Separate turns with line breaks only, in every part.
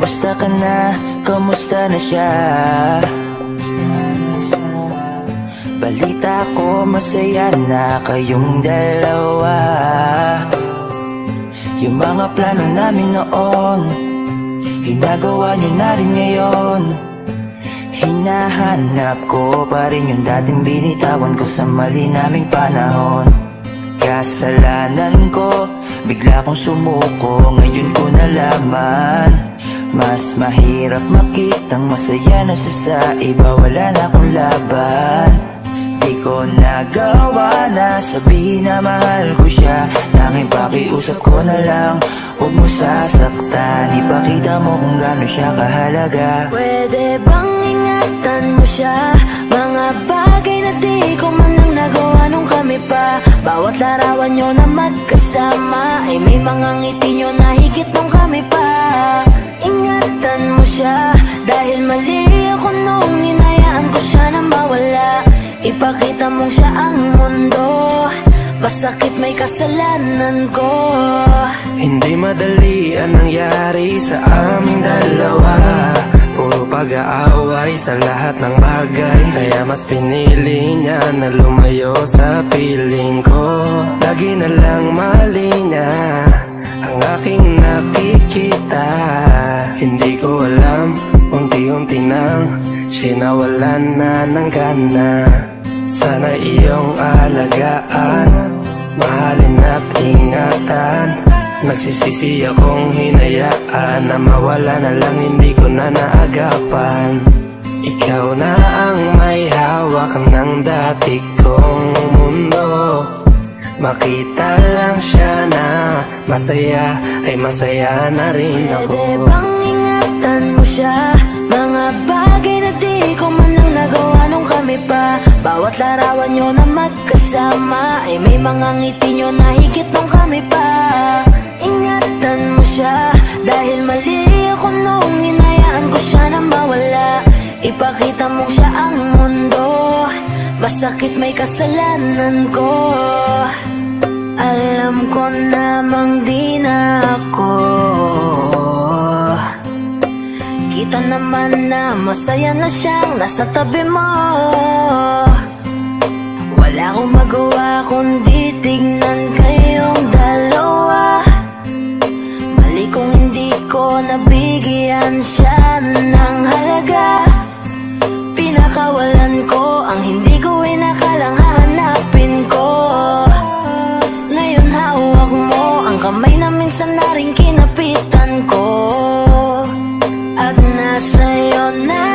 Kamusta ka na? Kamusta na siya? Balita ko masaya na kayong dalawa. Yung mga plano namin noon, ginagawa nyo na rin ngayon. Hinahanap ko pa rin yung dating binitawan ko sa mali naming panahon. Kasalanan ko, bigla kong sumuko, ngayon ko nalaman. Mas mahirap makitang masaya na siya sa iba, wala na akong laban. Di ko nagawa na sabihin na mahal ko siya. Tanging pakiusap ko na lang, huwag mo sasaktan. Ipakita mo kung gaano siya kahalaga.
Pwede bang ingatan mo siya? Mga bagay na di ko man lang nagawa nung kami pa. Bawat larawan nyo na magkasama ay may mga ngiti nyo na higit nung kami pa. Ingatan mo siya, dahil mali ako nung hinayaan ko siya na mawala. Ipakita mong siya ang mundo, masakit may kasalanan ko.
Hindi madali ang nangyari sa aming dalawa. Puro pag-aaway sa lahat ng bagay, kaya mas pinili niya na lumayo sa piling ko. Lagi na lang mali niya ang aking nakikita. Hindi ko alam, unti-unti nang sinawalan na ng gana. Sana iyong alagaan, mahalin at ingatan. Nagsisisi akong hinayaan na mawala na lang, hindi ko na naagapan. Ikaw na ang may hawak ng dati kong mundo. Makita lang siya na masaya, ay masaya na rin ako.
Pwede bang ingatan mo siya? Mga bagay na di ko man lang nagawa nung kami pa. Bawat larawan nyo na magkasama ay may mga ngiti nyo na higit nung kami pa. Ingatan mo siya, dahil mali ako nung hinayaan ko siya na mawala. Ipakita mong siya ang mundo, masakit may kasalanan ko. Alam ko namang di na ako. Kita naman na masaya na siyang nasa tabi mo. Wala akong magawa kundi tignan kayong dalawa. Mali kung hindi ko nabigyan siya ng halaga. Pinakawalan ko ang hindi ko inakalang hahanapin ko. Ngayon hawak mo ang kamay na minsan na rin kinapitan ko. At nasa'yo na.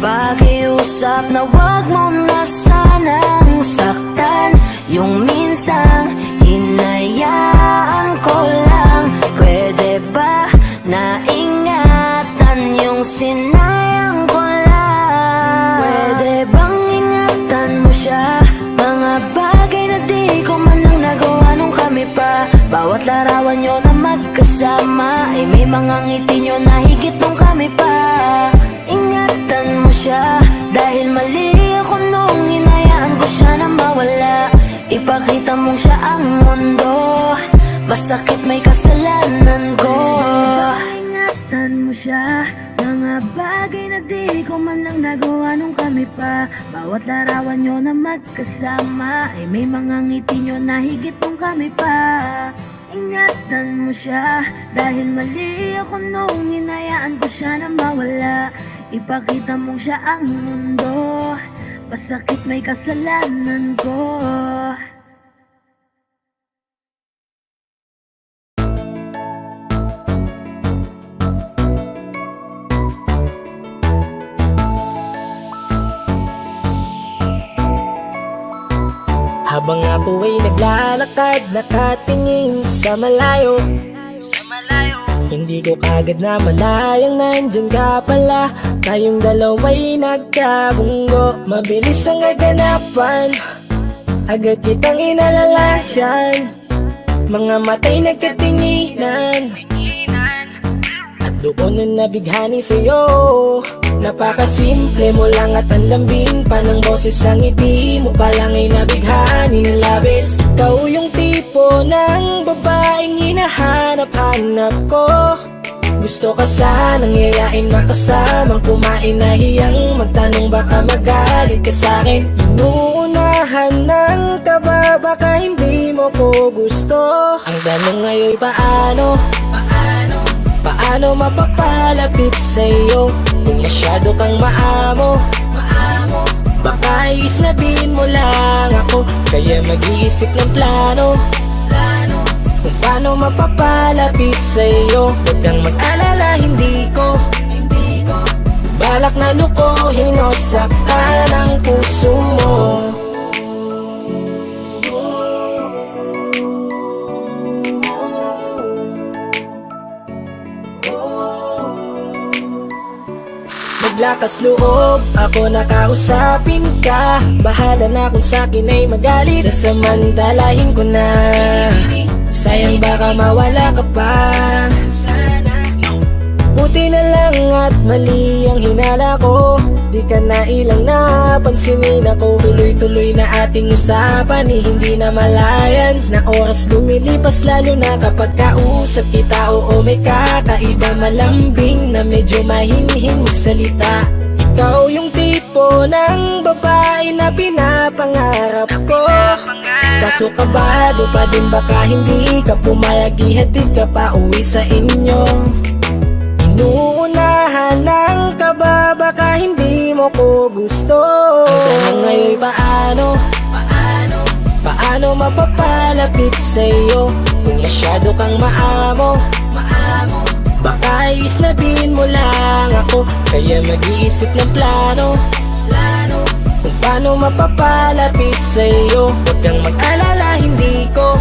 Pakiusap na wag mo na sanang saktan. Yung minsang hinayaan ko lang. Pwede ba na ingatan yung sinayang ko lang? Pwede bang ingatan mo siya? Mga bagay na di ko man lang nagawa nung kami pa. Bawat larawan nyo na magkasama ay may mga ngiti nyo na higit nung kami pa. Ingatan mo siya, dahil mali ako nung hinayaan ko siya na mawala. Ipakita mong siya ang mundo, masakit may kasalanan ko. Ingatan mo siya, mga bagay na di ko man lang nagawa nung kami pa. Bawat larawan nyo na magkasama ay may mga ngiti nyo na higit nung kami pa. Ingatan mo siya, dahil mali ako nung hinayaan ko siya na mawala. Ipakita mong siya ang mundo, masakit may kasalanan ko.
Habang ako ay naglalakad, nakatingin sa malayo, hindi ko kagad na malayang nandyan ka pala. Tayong dalawa'y nagkabunggo, mabilis ang kaganapan, agad kitang inalalayan. Mga matay nagkatinginan, at doon na nabighani sa'yo. Napakasimple mo lang at ang lambing pa ng boses. Ang ngiti mo pa lang ay nabighani ng labis. Ikaw yung tipo tipo ng babaeng hinahanap-hanap ko. Gusto ka sanang yayain makasamang kumain na hiyang magtanong baka magalit ka sa'kin. Inuunahan ng kaba baka hindi mo ko gusto. Ang tanong ngayon paano? Paano mapapalapit sa'yo kung masyado kang maamo? Baka isnabin mo lang ako kaya mag-iisip ng plano kung paano mapapalapit sa'yo. Huwag kang mag-alala, hindi ko balak na lukohin o saktan ang puso mo. Maglakas loob, ako nakausapin ka. Bahala na kung sa'kin ay magalit, sasamantalahin ko na. Sayang baka mawala ka pa. Buti na lang at mali ang hinala ko. Di ka na ilang napansinin ako. Tuloy-tuloy na ating usapan, hindi na malayan. Na oras lumilipas lalo na kapag kausap kita. Oo may kakaiba, malambing na medyo mahinhin magsalita. Ikaw yung tipo ng babae na pinapangarap ko. Kaso kabado pa din baka hindi ka pumayag, ihatid ka pa uwi sa inyo. Inuunahan ng kaba baka hindi mo ko gusto. Ang tanong ngayon paano? Paano mapapalapit sa'yo kung masyado kang maamo? Baka isnabin mo lang ako kaya mag-iisip ng plano kung paano mapapalapit sa'yo. Huwag kang mag-alala, hindi ko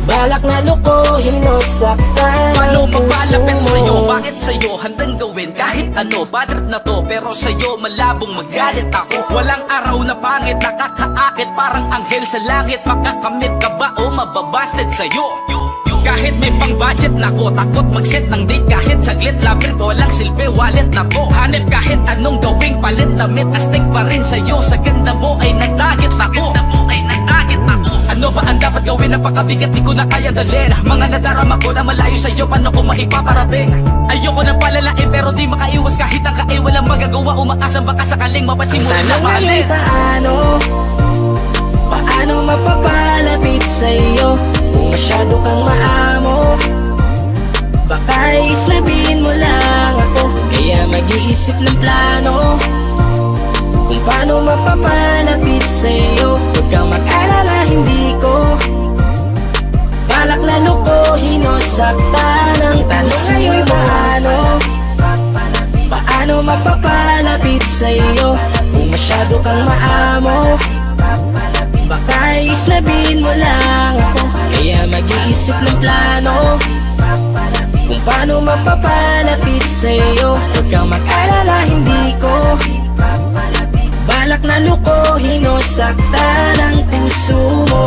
balak na lukohin o saktan
Paano
ang puso
papalapit
mo.
sa'yo? Bakit sa'yo handang gawin kahit ano? Bad trip na to pero sa'yo malabong magalit ako. Walang araw na pangit, nakakaakit parang anghel sa langit. Makakamit ka ba o mababasted sa'yo? Kahit may pang budget na ko, takot mag-set ng date kahit saglit. Love trip, walang silbi, wallet na to. Hanip kahit anong gawing palit, damit astig pa rin sa'yo. Sa ganda mo ay nagdagit ako. Ano ba ang dapat gawin? Napakabigat, di ko na kayang dalhin. Mga nadarama ko na malayo sa'yo, paano ko maipaparating? Ayoko na palalain pero di makaiwas kahit ang kain. Walang magagawa, umaasang baka sakaling mapasimulan na
Tanong ngayon
mahalin.
paano mapapalapit sa'yo kung masyado kang maamo? Baka islabin mo lang ako kaya mag-iisip ng plano kung paano mapapalapit sa'yo. Huwag kang mag-alala, hindi ko balak na lukohin o saktan ang tanong ngayon paano mapapalapit sa'yo kung masyado kang maamo? Baka islabin mo lang ako kaya mag-iisip ng plano kung paano mapapalapit sa'yo. Huwag kang mag-alala, hindi ko balak na lukohin o saktan ang puso mo.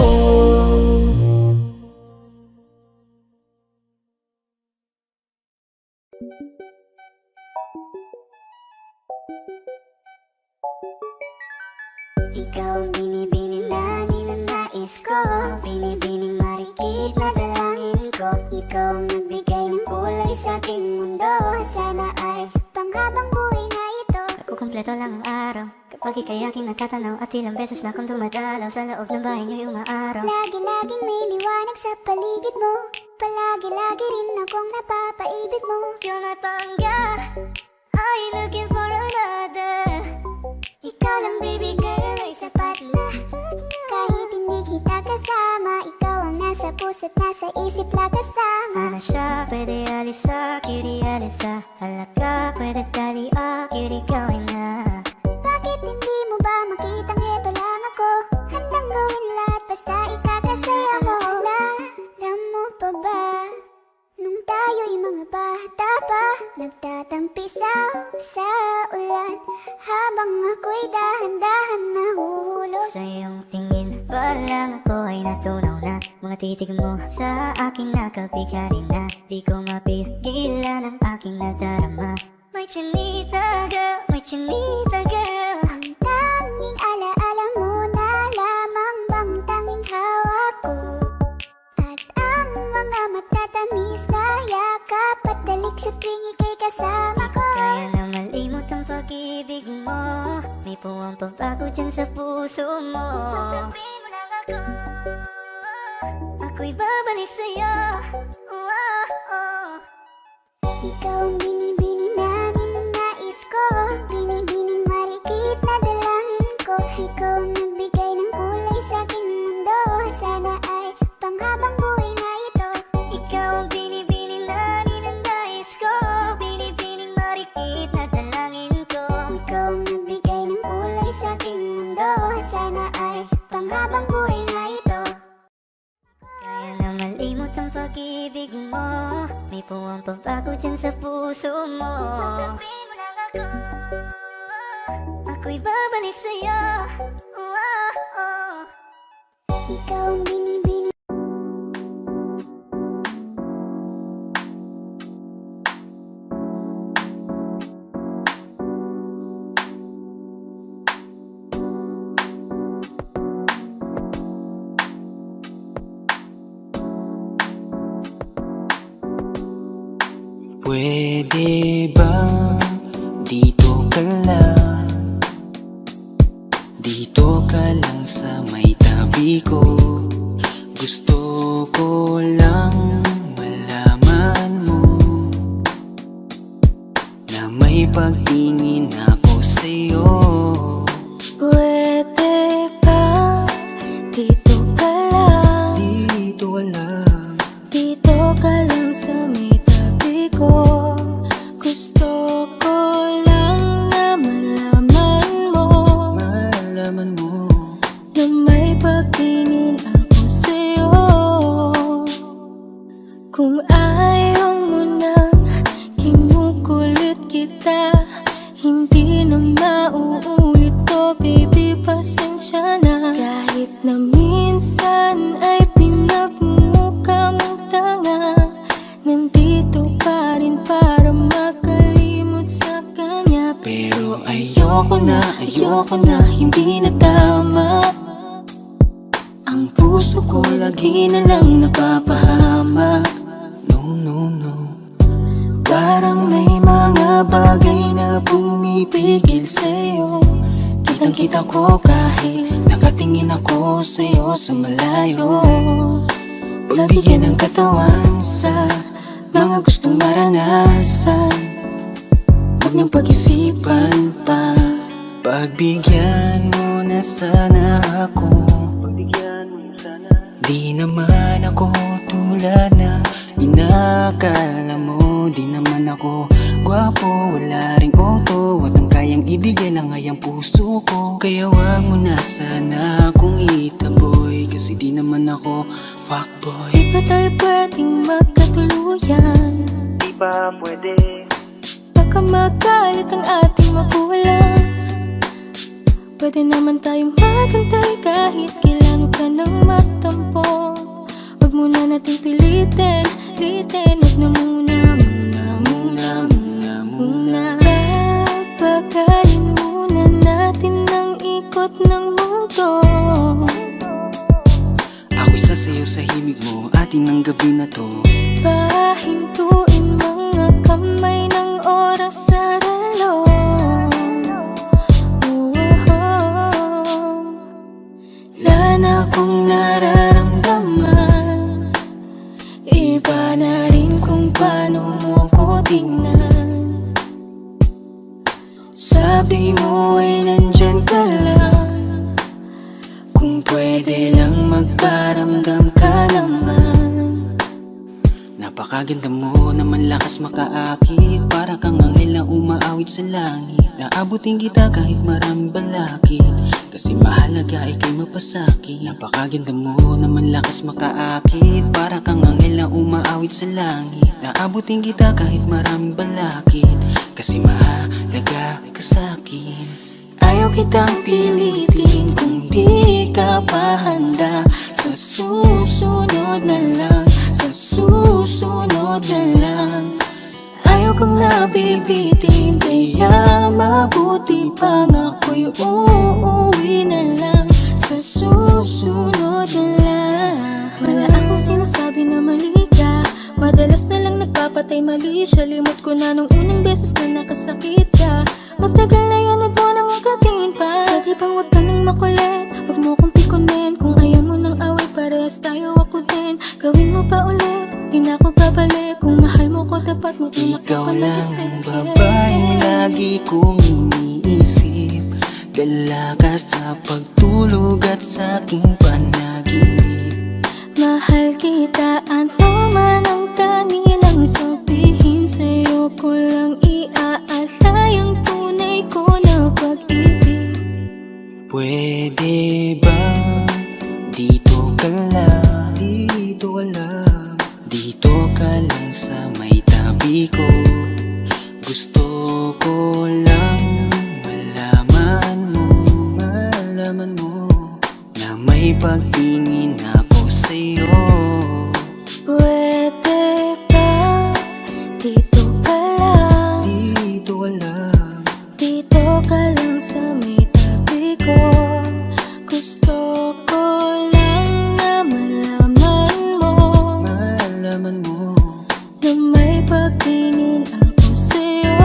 Ikaw ang binibining na ninanais ko, binibining marikit na dalangin ko. Ikaw ang nagbigay ng kulay sa aking mundo. Sana ay panghabang buhay na ito. Kukumpleto lang ang araw kapag ika'y aking nagtatanaw. At ilang beses na akong dumadalaw sa loob ng bahay niyo'y umaaraw. Lagi-laging may liwanag sa paligid mo. Palagi-lagi rin akong napapaibig mo. You're my pangga, are you looking for another? Ikaw lang baby girl ay sapat na. Kahit hindi kita kasama, ikaw ang nasa puso't nasa isip lakas tama. Ano siya, pwede alisa, cutie alisa. Halaka, pwede tali, cutie gawin na. Bakit hindi mo ba makitang heto lang ako? Handang gawin lahat basta ikakasaya mo. Alam mo pa ba, nung tayo'y mga bata pa, nagtatampisaw sa ulan habang ako'y dahan-dahan nahuhulog. Sa iyong tingin pa lang ako ay natunaw na. Mga titig mo sa aking nakabigari na. Di ko mapigilan ang aking nadarama. May chinita girl, may chinita girl. Ang tanging alaala mo na lamang bang tanging hawak ko. puwang pabago dyan sa puso mo. Sabihin mo lang ako, ako'y babalik sa'yo. Ikaw ang binibining na ninanais ko, binibining marikit na dalangin ko. Ikaw ang nagbigay ng kulay sa aking mundo, sana ay panghabang buhay na ito. Ikaw ang binibining na ninanais ko, binibining marikit na dalangin ko. Ikaw ang nagbigay ng kulay sa aking mundo, sana ay panghabang buhay na ito. Kaya na malimot ang pag-ibig mo, may puwang pabago dyan sa puso mo. Sabihin mo lang ako, ako'y babalik sa'yo. Ikaw ang binibining.
Pwede ba dito ka lang? Dito ka lang sa may tabi ko. Gusto ko lang malaman mo na may pagtingin ako sa'yo.
Pwede ba dito ka lang?
Dito ka lang.
Dito ka lang sa may tabi ko. Gusto ko lang na malaman mo
Malaman mo
na may pagtingin ako sa'yo. Kung ayaw mo nang kinukulit kita, hindi na mauulit to, baby, pasensya na. Kahit na minsan ay pinagmumukha mong tanga, nandito pa rin para makalimot sa kanya.
pero ayoko na, hindi na tama. Ang puso ko lagi na lang napapahama. No, no, no.
Parang may mga bagay na pumipigil sa'yo.
Kitang-kita ko kahit nakatingin ako sa'yo sa malayo. Pagbigyan ng katawan sa mga gustong maranasan, huwag niyong pag-isipan pa. Pagbigyan mo na sana ako. Di naman ako tulad na inakala mo. Di naman ako gwapo, wala ring auto, at ang kayang ibigay lang ay ang puso ko. Kaya wag mo na sana akong itaboy, kasi di naman ako fuckboy.
Di ba tayo pwedeng magkatuluyan?
Di ba pwede?
Baka magalit ang ating magulang. Pwede naman tayong magantay kahit kailan ka ng matampo. Huwag mo na natin pilitin, huwag na muna. Papagayin muna natin ang ikot ng mundo.
Ako'y sasayaw sa himig mo, atin ang gabi na to.
Pahintuin mga kamay ng oras sa relo.
Wala na akong nararamdaman, iba na rin kung paano mo ko tingnan. Sabi mo ay nandyan ka lang, kung pwede lang magparamdam ka naman. Napakaganda mo naman, lakas makaakit, para kang anghel na umaawit sa langit. Naabutin kita kahit maraming balakid, kasi mahalaga ay kay mapasakit. Napakaganda mo naman, lakas makaakit, para kang anghel na umaawit sa langit. Naabutin kita kahit maraming balakid, kasi mahalaga ka sa'kin. Ayaw kitang pilitin kung di ka pa handa. Sa susunod na lang, sa susunod na lang. Ayaw kong nabibitin, kaya mabuti pang ako'y uuwi na lang. Sa susunod na lang.
Wala akong sinasabi na mali ka, madalas na lang nagpapatay mali siya. Limot ko na nung unang beses na nakasakit ka.
Matagal na yan, huwag mo nang ugatin pa. Pwede bang huwag ka nang makulit? Huwag mo kong pikunin. Kung ayaw mo nang away, parehas tayo ako din. Gawin mo pa ulit, di na ako babalik. Kung mahal mo ko, dapat mo
Ikaw lang
isip.
ang babaeng lagi kong iniisip. Dala ka sa pagtulog at sa aking panaginip.
Mahal kita, ano man ang kanilang sabihin. Sa'yo ko lang iaalay ang tunay ko na pag-ibig.
Pwede ba dito ka lang? Dito ka lang sa may tabi ko. Gusto ko lang malaman mo na may pagtingin ako sa'yo.
Pwede ba dito ka lang? Dito ka lang sa may tabi ko. Gusto ko lang na malaman mo na may pagtingin ako sa'yo.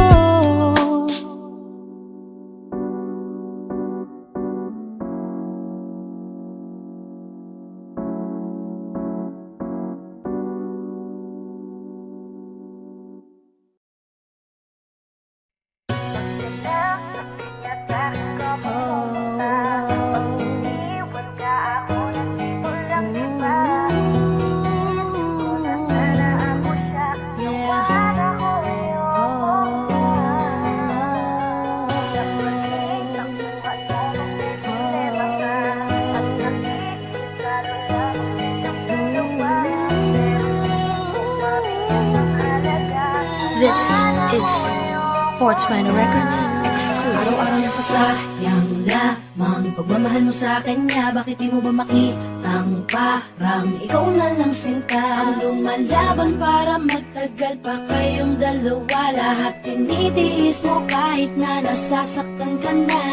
This is 420 Records exclusive. Araw-araw nasasayang lamang pagmamahal mo sa kanya. Bakit di mo ba makitang parang ikaw na lang sinta ang lumalaban para magtagal pa kayong dalawa. Lahat tinitiis mo kahit na nasasaktan ka na.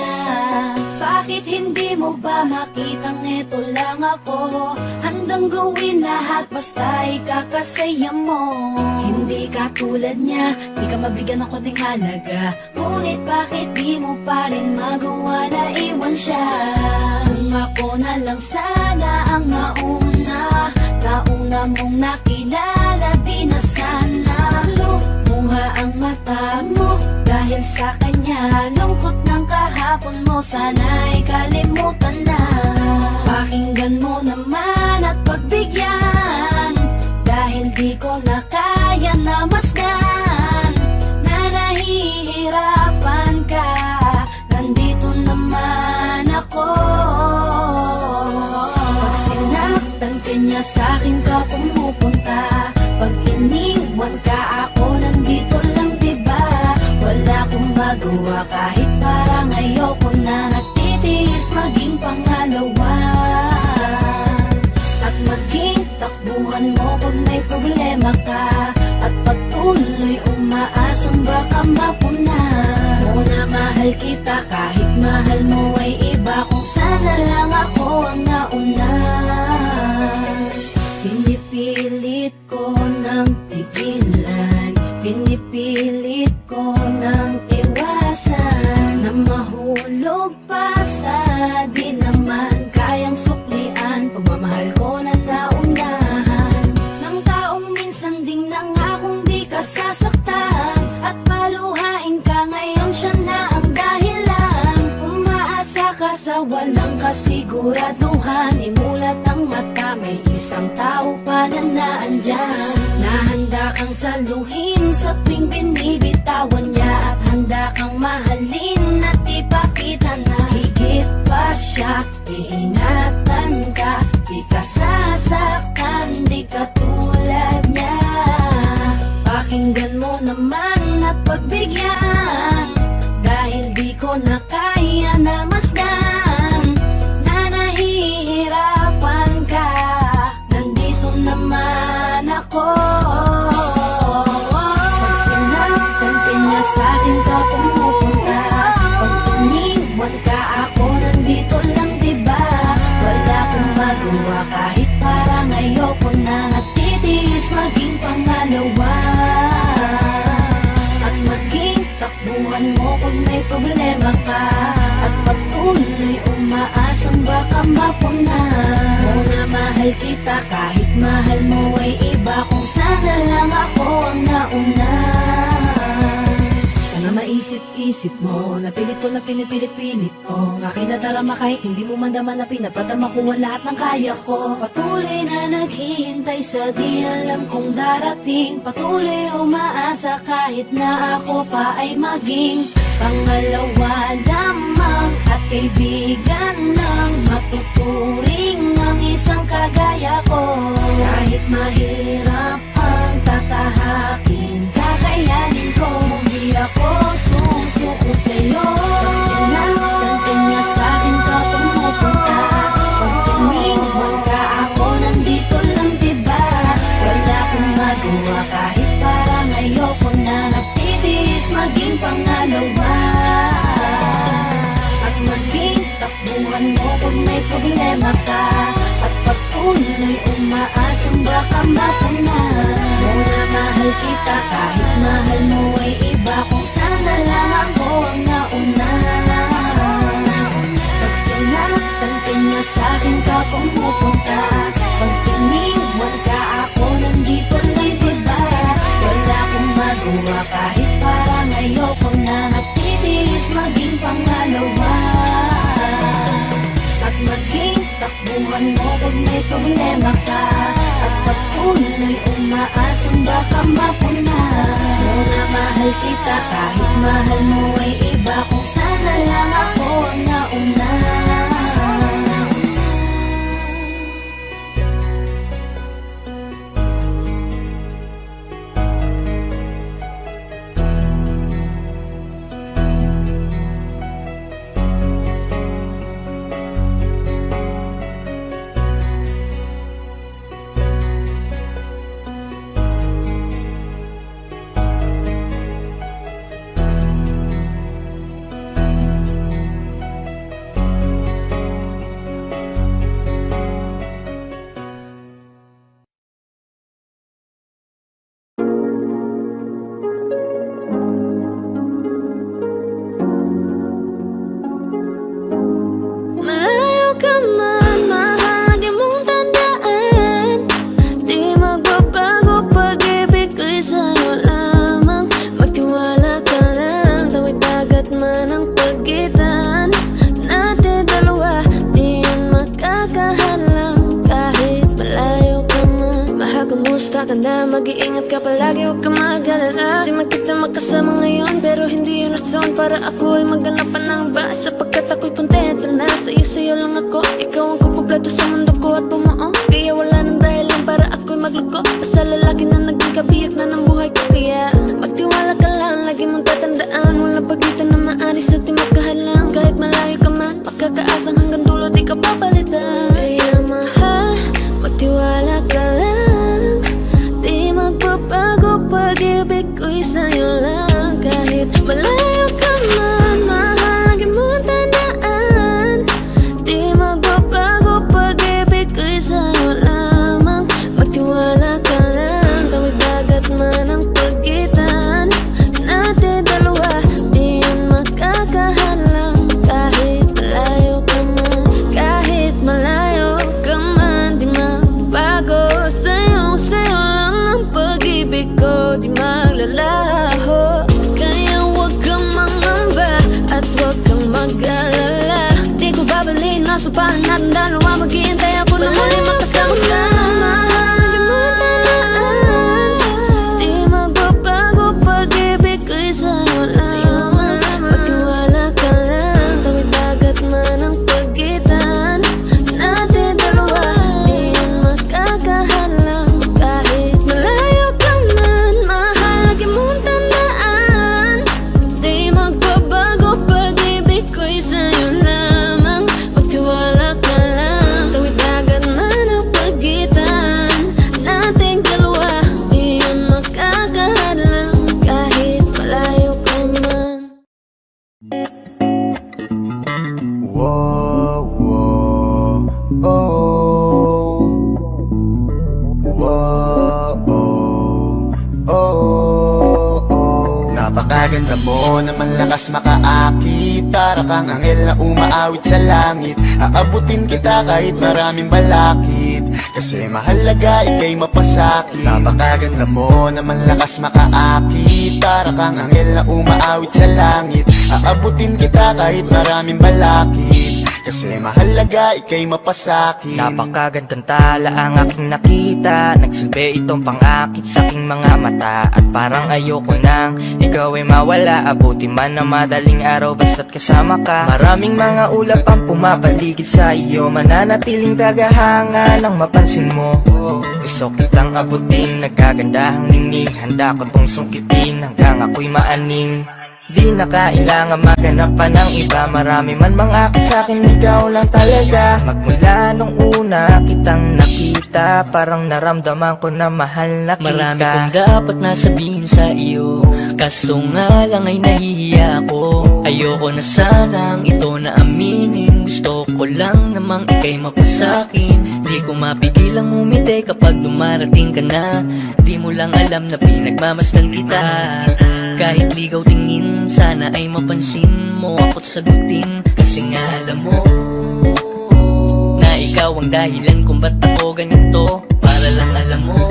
Bakit hindi mo ba makitang eto lang ako? Handang gawin lahat basta ikakasaya mo. Hindi ka tulad niya, di ka mabigyan ng konting halaga. Ngunit bakit di mo pa rin magawa na iwan siya? Kung ako na lang sana ang nauna mong nakilala, di na sana lumuha ang mata mo dahil sa kanya. Lungkot ng kahapon mo, sana'y kalimutan na. Pakinggan mo naman at pagbigyan, dahil di ko na kaya na masdan na nahihirapan ka. Nandito naman ako. Pag sinaktan ka niya, sa'kin ka pumupunta. Pag iniwan ka, ako nandito lang, diba? Wala akong magawa kahit parang ayoko na. Natitiis maging pangalawa at maging takbuhan mo pag may problema ka. At patuloy umaasang baka mapuna mo na mahal kita kahit mahal mo ay iba. Kung sana lang ako ang nauna. Pinipilit ko ng pigilan, pinipilit ko ng iwasan na mahulog pa sa di naman kayang suklian. Pagmamahal ko na naunahan ng taong minsan ding nangakong di ka sasaktan. At paluhain ka ngayon, siya na ang dahilan. Umaasa ka sa walang kasiguraduhan. Imulat ang mata, may isang tao pa na naandyan. Nahanda kang saluhin sa tuwing binibitawan niya. At handa kang mahalin at ipakita na higit pa siya. Iingatan ka, di ka sasaktan, di ka tulad niya. Pakinggan mo naman at pagbigyan, dahil di ko na kaya na masdan na nahihirapan ka. Nandito naman ako. Pag sinaktan ka niya, sa'kin ka pumupunta. Pag iniwan ka, ako nandito lang, diba? Wala akong magawa kahit parang ayoko na. Natitiis maging pangalawa at maging takbuhan mo pag may problema ka at patuloy umaasang baka mapuna. Muna mahal kita kahit mahal mo ay iba, kung sana lang ako ang nauna. Sana maisip-isip mo, napilit ko na pinipilit-pilit ko, ang aking nadarama kahit hindi mo man naman na pinapadama ko ang lahat ng kaya ko. Patuloy na naghihintay sa di alam kung darating, patuloy umaasa kahit na ako pa ay maging pangalawa lamang at kaibigan lang, matuturing ang isang kagaya ko. Kahit mahirap ang tatahakin, kakayanin ko. Hindi ako susuko sa'yo. Pag sinaktan ka niya sa'kin ka pumupunta, pag tiniwan ka ako nandito lang diba. Wala akong magawa kahit parang ayoko na, nagtitiis maging pangalawa at maging takbuhan mo kung may problema ka at patuloy umaasang baka mapuna. Muna mahal kita kahit mahal mo ay iba, kung sana lang ako ang nauna. Pag sinaktan ka niya sa'kin ka pumupunta, pag tiniwan ka ako nandito lang diba. Wala akong magawa kahit parang ayoko na, nagtitiis maging pangalawa at maging takbuhan mo kung may problema ka at patuloy umaasang baka mapuna. Muna mahal kita kahit mahal mo ay iba, kung sana lang ako ang nauna.
Malayo ka man, mahal, di mong tandaan, di magbabago pag-ibig ko'y sa'yo lamang. Magtiwala ka lang, tawid dagat man ang pagitan natin dalawa, di yan makakahalang kahit malayo ka man. Mahal, kumusta ka na? Mag-iingat ka palagi, huwag ka mag-alala. Di man kita magkasama ngayon, pero hindi yun rason para ako ay maghanap pa ng iba, sapagkat ako'y kontento na sa'yo lang ako. Ikaw ang kukumpleto sa mundo ko at bumuo, kaya wala nang dahilan para ako'y magluko. Basta lalaki na naging kabiyak na ng buhay ko, kaya magtiwala ka lang, lagi mong tatandaan, walang pagitan na maaris at di magkahalang. Kahit malayo ka man, makakaasang hanggang dulo di ka papalitan. Kaya mahal, magtiwala ka lang, di magbabago pag-ibig ko'y sa'yo lang. Kahit malayo ka man, mahal, lagi mong tandaan, di magbabago pag-ibig ko'y sa'yo lamang. Magtiwala ka lang, tawid dagat man ang pagitan natin dalawa, di yan makakahalang. Kahit malayo ka man, kahit malayo ka man, di magbago sa'yo lang ang pag-ibig ko, di maglalaho. Kaya huwag kang mangamba at huwag kang mag-alala, di ko babaliin, nasupahan natin dalawa, maghihintay ako na muli makasama ka. Mahal, di mo tandaan, di magbabago pag-ibig ko'y sa'yo lamang. Magtiwala ka lang, tawid dagat man ang pagitan natin dalawa, di yan makakahalang. Kahit malayo ka man, mahal, lagi mong tandaan, di magbabago pag-ibig ko'y sa'yo lamang. Magtiwala ka lang, tawid dagat man ang pagitan
Napakaganda mo naman lakas makaakit, para kang anghel na umaawit sa langit. Aabutin kita kahit maraming balakid, kasi mahalaga ika'y mapasakit. Napakaganda mo naman lakas makaakit, para kang anghel na umaawit sa langit. Aabutin kita kahit maraming balakid, kasi mahalaga ika'y mapasakit.
Napakagandang tala ang aking nakita, nagsilbi itong pangakit sa aking mga mata. At parang ayoko nang ikaw ay mawala, abuti man na madaling araw basta't kasama ka. Maraming mga ulap ang pumapaligid sa iyo, mananatiling tagahanga nang mapansin mo. Gusto kitang abutin, nagkagandahang ningning, handa ko tong sungkitin hanggang ako'y maaning. Di na kailangan maghanap pa ng iba, marami man mangakit sa'kin, ikaw lang talaga. Magmula nung una kitang nakita, parang naramdaman ko na mahal na kita.
Marami kong dapat nasabihin sa iyo, kaso nga lang ay nahihiya ako. Ayoko na sanang ito na aminin, gusto ko lang namang ika'y mapasakin. Di ko mapigilang umiti kapag dumarating ka na, di mo lang alam na pinagmamasdan kita. Kahit ligaw tingin, sana ay mapansin mo ako't sagutin. Kasi nga alam mo na ikaw ang dahilan kung ba't ako ganito. Para lang alam mo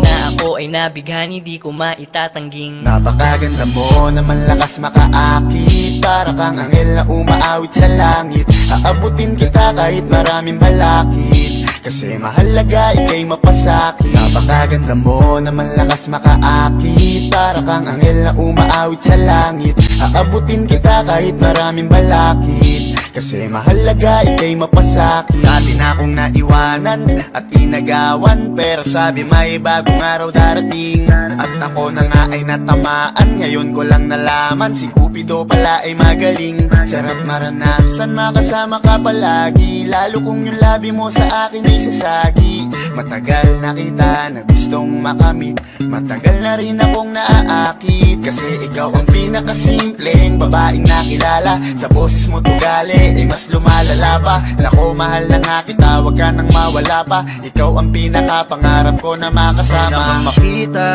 na ako ay nabighani, di ko maitatangging.
Napakaganda mo naman lakas makaakit, para kang anghel na umaawit sa langit. Aabutin kita kahit maraming balakid, kasi mahalaga ika'y mapasakit. Napakaganda mo naman lakas makaakit, para kang anghel na umaawit sa langit. Aabutin kita kahit maraming balakid, kasi mahalaga ika'y mapasakit. Dati na akong naiwanan at inagawan, pero sabi may bagong araw darating. At ako na nga ay natamaan, ngayon ko lang nalaman si Cupido pala ay magaling. Sarap maranasan, makasama ka palagi, lalo kung yung labi mo sa akin ay sasagi. Matagal na kita na gustong makamit, matagal na rin akong naaakit, kasi ikaw ang pinakasimpleng babaeng nakilala. Sa boses mo tugali ay mas lumalala pa. Nako, mahal na nga kita, wag ka nang mawala pa. Ikaw ang pinakapangarap ko na makasama.
Di na kang makita,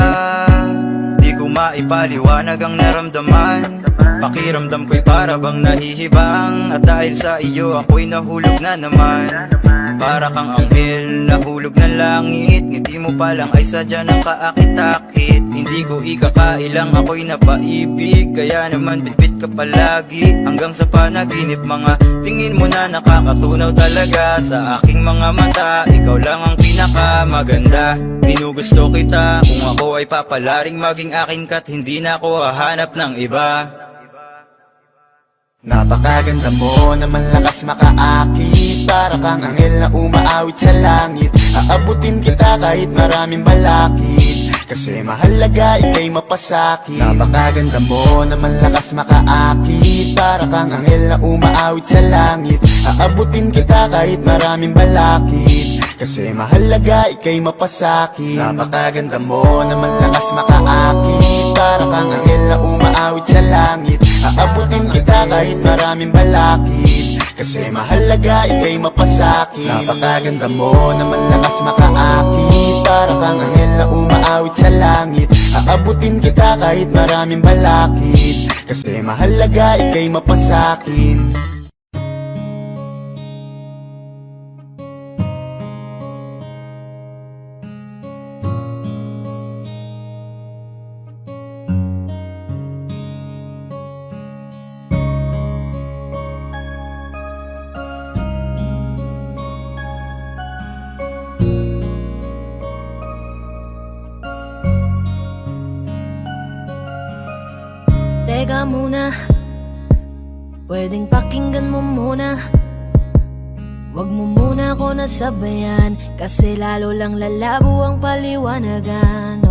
di ko maipaliwanag ang naramdaman. Pakiramdam ko'y para bang nahihibang, at dahil sa iyo ako'y nahulog na naman. Para kang anghel, nahulog ng langit, ngiti mo pa lang ay sadya ng kaakit-akit. Hindi ko ikakailang ako'y napaibig, kaya naman bitbit ka palagi hanggang sa panaginip. Mga tingin mo na nakakatunaw talaga sa aking mga mata. Ikaw lang ang pinakamaganda, ginugusto kita. Kung ako ay papalaring maging akin ka't hindi na ako hahanap ng iba.
Napakaganda mo naman lakas makaakit, para kang anghel na umaawit sa langit. Aabutin kita kahit maraming balakid, kasi mahalaga ika'y mapasakit. Napakaganda mo naman lakas makaakit, para kang anghel na umaawit sa langit. Aabutin kita kahit maraming balakid, kasi mahalaga ika'y mapasakit. Napakaganda mo naman lakas makaakit, para kang anghel na umaawit sa langit. Aabutin kita kahit maraming balakid, kasi mahalaga ika'y mapasakit. Napakaganda mo naman lakas makaakit, para kang anghel na umaawit sa langit. Aabutin kita kahit maraming balakid, kasi mahalaga ika'y mapasakit.
Teka muna, pwedeng pakinggan mo muna. Wag mo muna ako nasabayan, kasi lalo lang lalabo ang paliwanagan.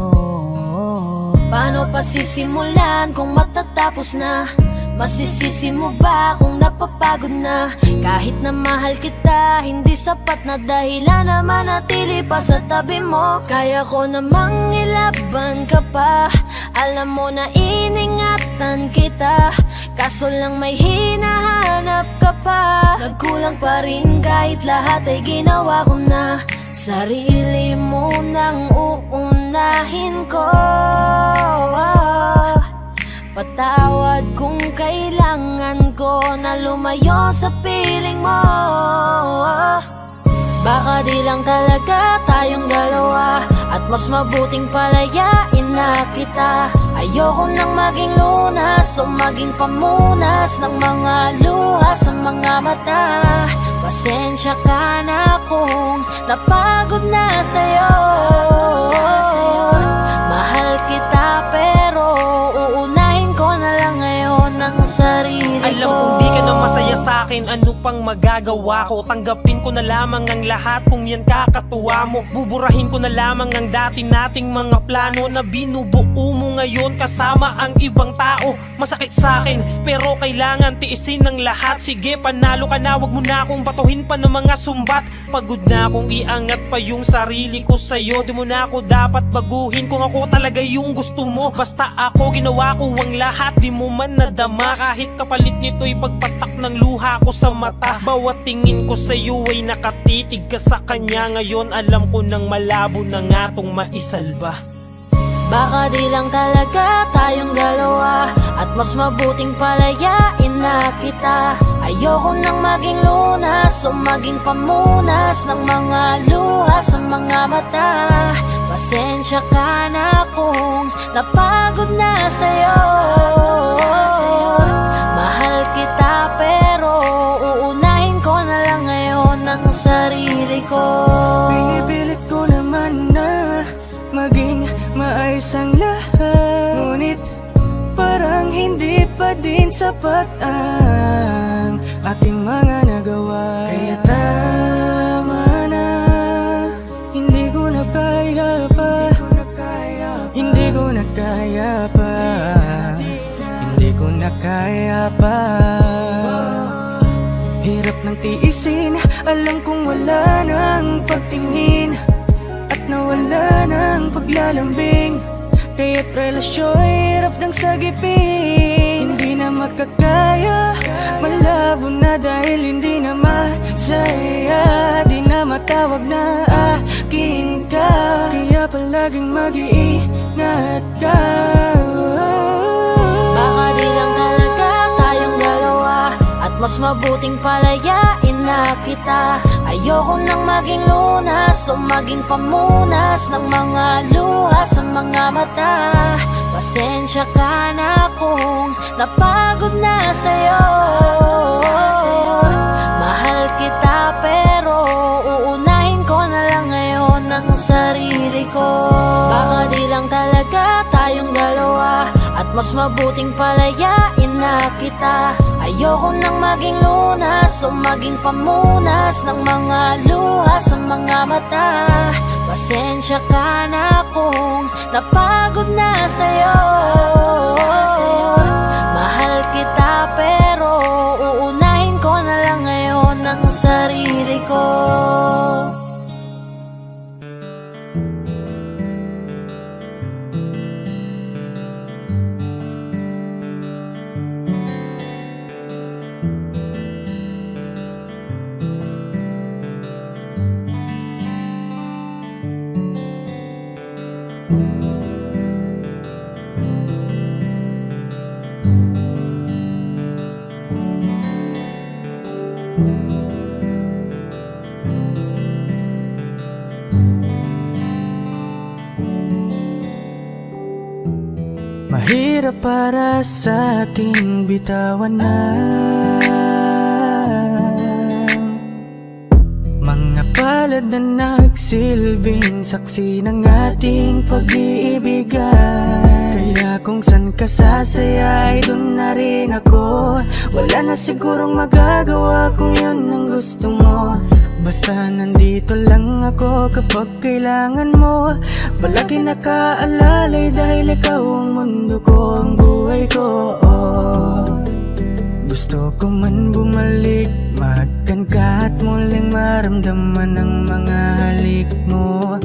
Paano pa sisimulan kung matatapos na? Masisisi mo ba kung napapagod na? Kahit na mahal kita, hindi sapat na dahilan na manatili pa sa tabi mo. Kaya ko namang ilaban ka pa, alam mo na iningatan kita, kaso lang may hinahanap ka pa. Nagkulang pa rin kahit lahat ay ginawa ko na. Sarili mo nang uunahin ko. kailangan ko na lumayo sa piling mo. Baka di lang talaga tayong dalawa, at mas mabuting palayain na kita. Ayoko nang maging lunas o maging pamunas ng mga luha sa mga mata. Pasensya ka na kung napagod na sa'yo. Mahal kita pero uunahin ko na lang ngayon ang sarili ko.
Alam kong di ka na masaya sa'kin, ano pang magagawa ko? Tanggapin ko na lamang ang lahat kung yan kakatuwa mo. Buburahin ko na lamang ang dati nating mga plano na binubuo mo ngayon kasama ang ibang tao. Masakit sa'kin pero kailangan tiisin ng lahat. Sige, panalo ka na, wag mo na akong batuhin pa ng mga sumbat. Pagod na akong iangat pa yung sarili ko sa'yo. Di mo na ako dapat baguhin kung ako talaga yung gusto mo. Basta ako ginawa ko ang lahat, di mo man nadama. Kahit kapalit nito'y pagpatak ng luha ko sa mata. Bawat tingin ko sa'yo ay nakatitig ka sa kanya. Ngayon alam ko nang malabo na nga tong maisalba.
Baka di lang talaga tayong dalawa, at mas mabuting palayain na kita. Ayoko nang maging lunas o maging pamunas ng mga luha sa mga mata. Pasensya ka na kung napagod na sa'yo. Mahal kita pero uunahin ko na lang ngayon ang sarili ko.
Pinipilit ko naman na maging maayos ang lahat, ngunit parang hindi pa din sapat ang ating mga nagawa. Kaya tama na, hindi ko na kaya pa, hindi ko na kaya pa, hindi ko na kaya pa. Hirap ng tiisin, alam kong wala nang pagtingin at nawala ng paglalambing. Kaya't relasyon hirap ng sagipin. Hindi na makakaya, malabo na dahil hindi na masaya. Di na matawag na akin ka, kaya palaging mag-iingat ka.
Baka di lang talaga tayong dalawa, at mas mabuting palayain na kita. Ayoko nang maging lunas o maging pamunas ng mga luha sa mga mata. Pasensya ka na kung napagod na sa'yo. Mahal kita pero uunahin ko na lang ngayon ang sarili ko. Baka di lang talaga tayong dalawa, at mas mabuting palayain na kita. Ayoko nang maging lunas o maging pamunas ng mga luha sa mga mata. Pasensya ka na kung napagod na sa'yo. Mahal kita pero uunahin ko na lang ngayon ang sarili ko.
Mahirap para sa aking bitawan na mga palad na nagsilbing saksi ng ating pag-iibigan. Kaya kung san ka sasaya ay dun na rin ako. Wala na sigurong magagawa kung yun ang gusto mo. Basta nandito lang ako kapag kailangan mo. Palagi nakaalalay dahil ikaw ang mundo ko, ang buhay ko. Gusto ko man bumalik, magkan ka at muling maramdaman ang mga halik mo.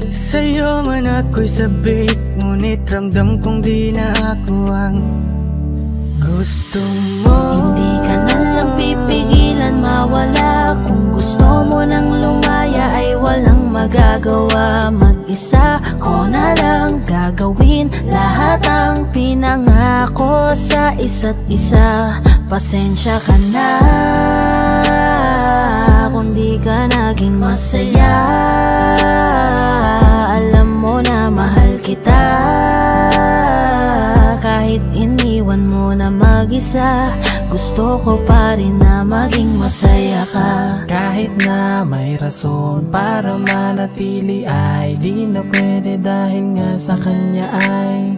Sa'yo man ako'y sabik, ngunit ramdam kong di na ako ang gusto mo.
Hindi ka na lang pipigilan mawala. Kung gusto mo nang lumaya ay walang magagawa. mag-isa ko na lang gagawin lahat ang pinangako sa isa't isa. Pasensya ka na kung di ka naging masaya. Alam mo na mahal kita, kahit iniwan mo na mag-isa, gusto ko pa rin na maging masaya ka.
Kahit na may rason para manatili ay di na pwede dahil nga sa kanya ay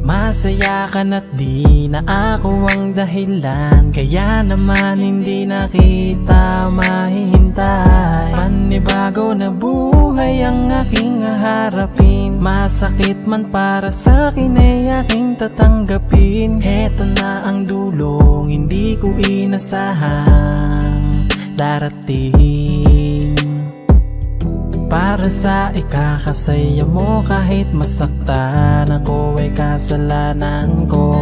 masaya ka na't di na ako ang dahilan. Kaya naman hindi na kita mahihintay. Panibago na buhay ang aking haharapin. Masakit man para sa'kin ay aking tatanggapin. Heto na ang dulong hindi ko inasahang darating. Para sa ikakasaya mo kahit masaktan ako ay kasalanan ko.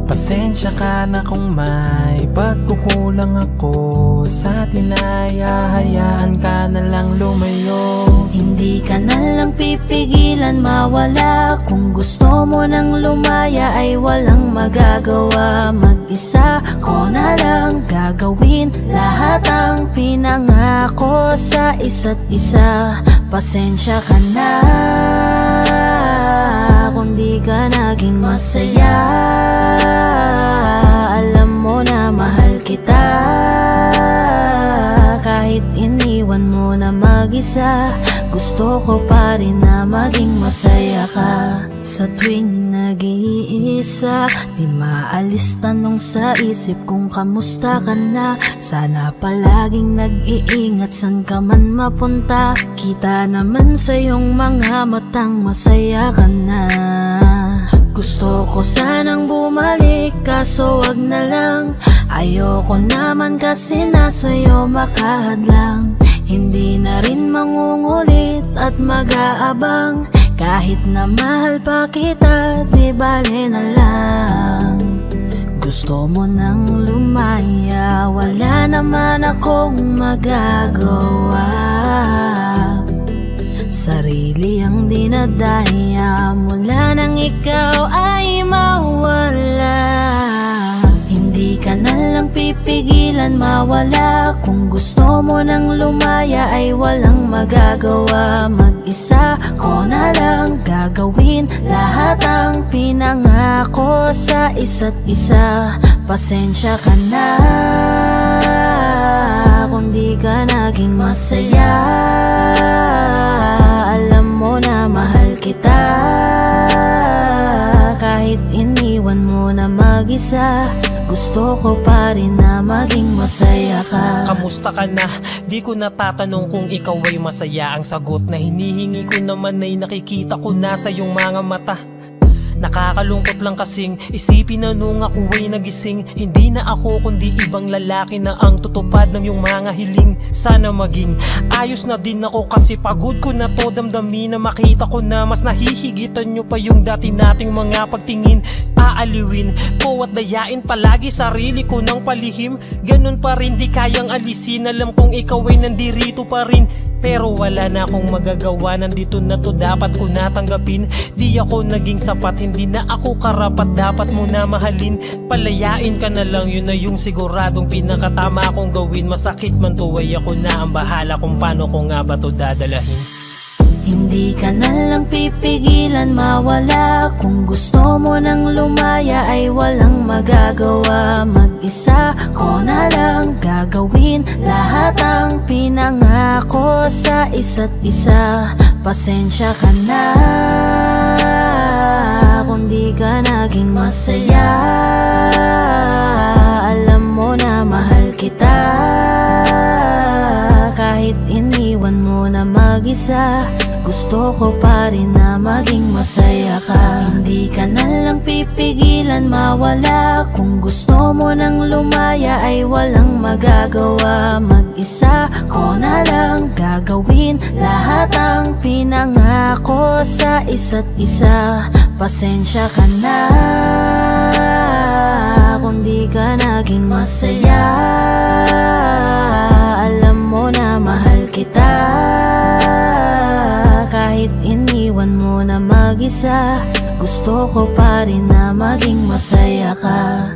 Pasensya ka na kung may pagkukulang ako sa tinaya, hayaan ka na lang lumayo.
Hindi ka na lang pipigilan mawala. Kung gusto mo nang lumaya ay walang magagawa. Mag-isa ko na lang gagawin lahat ang pinangako sa isa't isa. Pasensya ka na kung di ka naging masaya. Alam mo na mahal kita, kahit iniwan mo na mag-isa, gusto ko pa rin na maging masaya ka. Sa tuwing nag-iisa, di maalis tanong sa isip kung kamusta ka na. Sana palaging nag-iingat san ka man mapunta. Kita naman sa iyong mga matang masaya ka na. Gusto ko sanang bumalik kaso wag na lang. Ayoko naman kasi nasa'yo makahadlang. Hindi na rin mangungulit at mag-aabang. Kahit na mahal pa kita, di bale na lang. Gusto mo nang lumaya, wala naman akong magagawa. Sarili ang dinadaya mula nang ikaw ay mawala. Hindi ka na lang pipigilan mawala. Kung gusto mo nang lumaya ay walang magagawa. Mag-isa ko na lang gagawin lahat ang pinangako sa isa't isa. Pasensya ka na kung di ka naging masaya. Alam mo na mahal kita, kahit iniwan mo na mag-isa, gusto ko pa rin na maging masaya ka.
Kamusta ka na? Di ko natatanong kung ikaw ay masaya. Ang sagot na hinihingi ko naman ay nakikita ko na sa iyong mga mata. Nakakalungkot lang kasing isipin na nung ako ay nagising, hindi na ako kundi ibang lalaki na ang tutupad ng iyong mga hiling. Sana maging ayos na din ako kasi pagod ko na to damdamin na makita ko na mas nahihigitan nyo pa yung dati nating mga pagtingin. Aaliwin ko at dayain palagi sarili ko ng palihim. Ganun pa rin di kayang alisin, alam kong ikaw ay nandirito pa rin. Pero wala na akong magagawa, nandito na to dapat ko natanggapin. Di ako naging sapat, hindi na ako karapat, dapat mo na mahalin. Palayain ka na lang, yun na yung siguradong pinakatama kong gawin. Masakit man to ay ako na ang bahala kung paano ko nga ba to dadalahin.
Hindi ka na lang pipigilan mawala. Kung gusto mo nang lumaya ay walang magagawa. Mag-isa ko na lang gagawin lahat ang pinangako sa isa't isa. Pasensya ka na kung di ka naging masaya. Alam mo na mahal kita, kahit iniwan mo na mag-isa, gusto ko pa rin na maging masaya ka. Hindi ka na lang pipigilan mawala. Kung gusto mo nang lumaya ay walang magagawa. Mag-isa ko na lang gagawin lahat ang pinangako sa isa't isa. Pasensya ka na kung di ka naging masaya. Alam mo na mahal kita,
Kahit iniwan mo na mag-isa, gusto ko pa rin na maging masaya ka.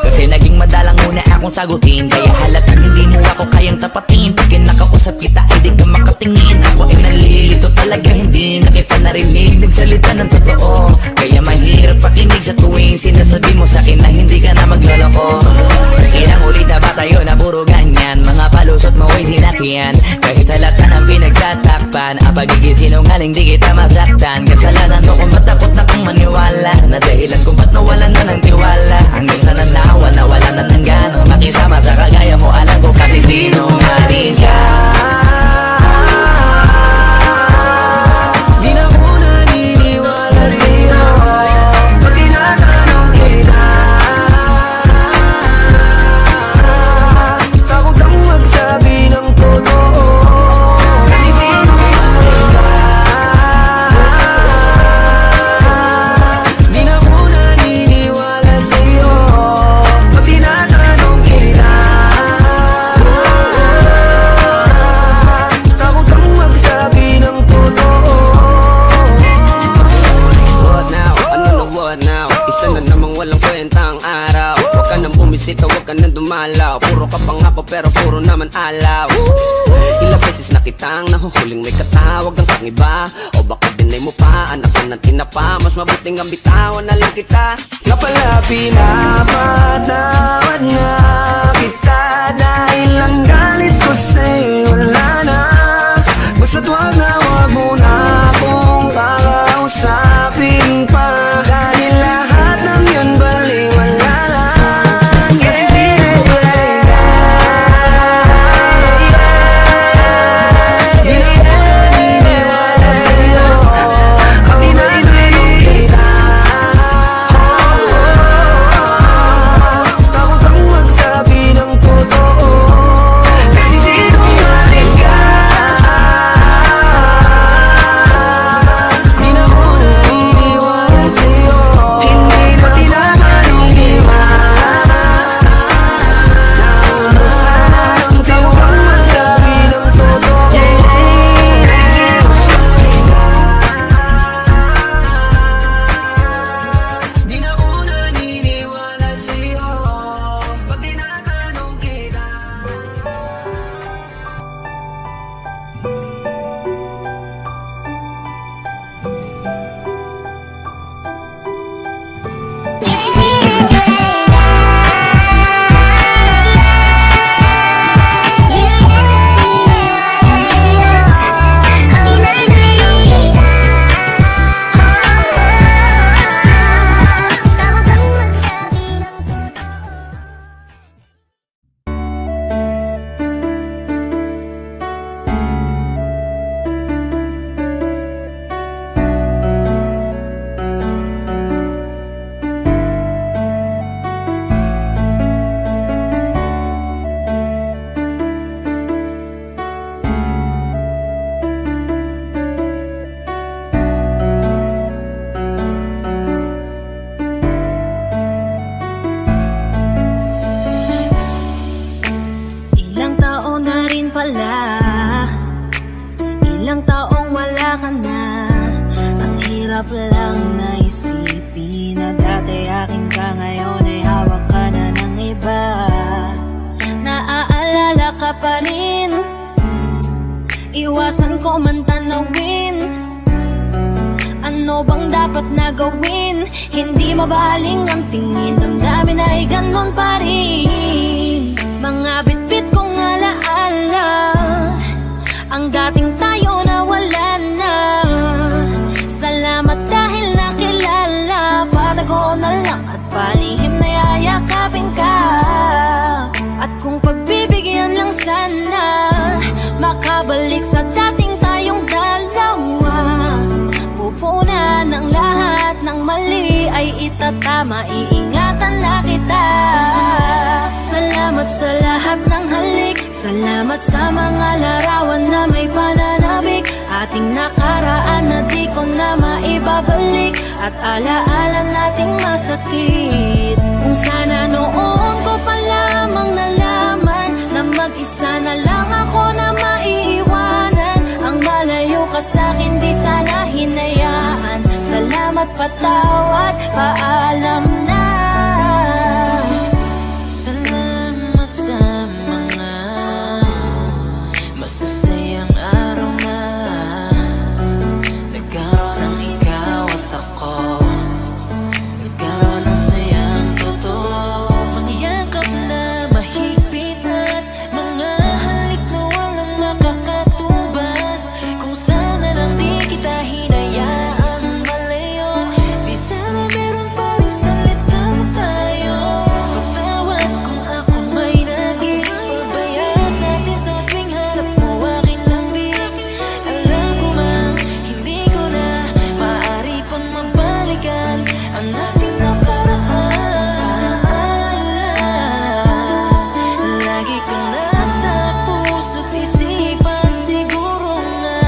Kasi naging madalang muna akong sagutin, kaya halatang hindi mo ako kayang tapatin. Pag kinakausap kita ay di ka makatingin. Ako ay nalilito talaga, hindi na kita narinig nagsalita ng totoo. Kaya mahirap pakinig sa tuwing sinasabi mo sa'kin na hindi ka na magloloko. Ilang ulit na ba tayo na puro ganyan, mga palusot mo ay sinakyan. Kahit halata ng pinagtatakpan, ang pagiging sinungaling di kita masaktan. Kasalanan mo kung ba't takot na kang maniwala, na dahilan kung ba't nawalan na ng tiwala. Hanggang sa nanawa, nawala na ng gana makisama sa kagaya mo, alam ko kasi sinungaling ka. Di na ko naniniwala sa'yo pag tinatanong kita. Takot kang magsabi ng totoo kasi sinungaling ka. Di na ko naniniwala sa'yo pag tinatanong kita. Takot kang magsabi ng totoo.
What now? Ano na what now? Isa na namang walang kwentang araw. Huwag ka nang bumisita, huwag ka nang dumalaw. Puro ka pangako pero puro naman alaw. Ilang beses na kitang nahuhuling may katawag ang kang iba. O baka dinay mo pa, anak ka ng tinapa. Mas mabuting ang bitawan na lang kita.
Nga pala pinapatawad na kita dahil ang galit ko sa'yo wala na. Basta't wag mo na akong kakausapin pa, dahil lahat ng yun baliwala lang. Kasi sinungaling ka. Di na ko naniniwala sa'yo pag tinatanong kita. Takot kang magsabi ng totoo kasi sinungaling ka. Di na ko naniniwala sa'yo, hindi na tinatanong kita. Naubusan ng takot kang magsabi ng totoo. Di na ko naniniwala sa'yo pag tinatanong kita.
Ilang taon na rin pala, ilang taong wala ka na. Ang hirap lang na isipin na dati akin ka, ngayon ay hawak ka na ng iba. Naaalala ka pa rin, iwasan ko man tanawin. Ano bang dapat na gawin? Hindi mabaling ang tingin, damdamin ay ganon pa rin. Mga bitbit kong alaala, ang dating tayo na wala na. Salamat dahil nakilala, patago na lang at palihim na yayakapin ka. At kung pagbibigyan
sana makabalik sa dating tayong dalawa. Pupunan ng lahat ng mali ay itatama, iingatan na kita. Salamat sa lahat ng halik, salamat sa mga larawan na may pananabik. Ating nakaraan na di ko na maibabalik, at alaala nating masakit. Kung sana noon ko pa lamang nalaman na mag-isa na lang ako na maiiwanan. Ang malayo ka sa'kin di sana hinayaan. Salamat, patawad, paalam na.
Salamat sa mga masasayang araw na nagkaroon ng ikaw at ako. Nagkaroon ng sayang totoo, mga yakap na mahigpit at mga halik na walang makakatubas. Kung sana lang di kita hinayaan malayo, di sana meron pa rin salita mo tayo. Patawad kung ako may naging pabaya sa atin sa tuwing harap mo aking lambing. Alam ko mang hindi ko na maaari pang mabalikan ang ating nakaraan. Lagi ka nasa puso't isipan, siguro nga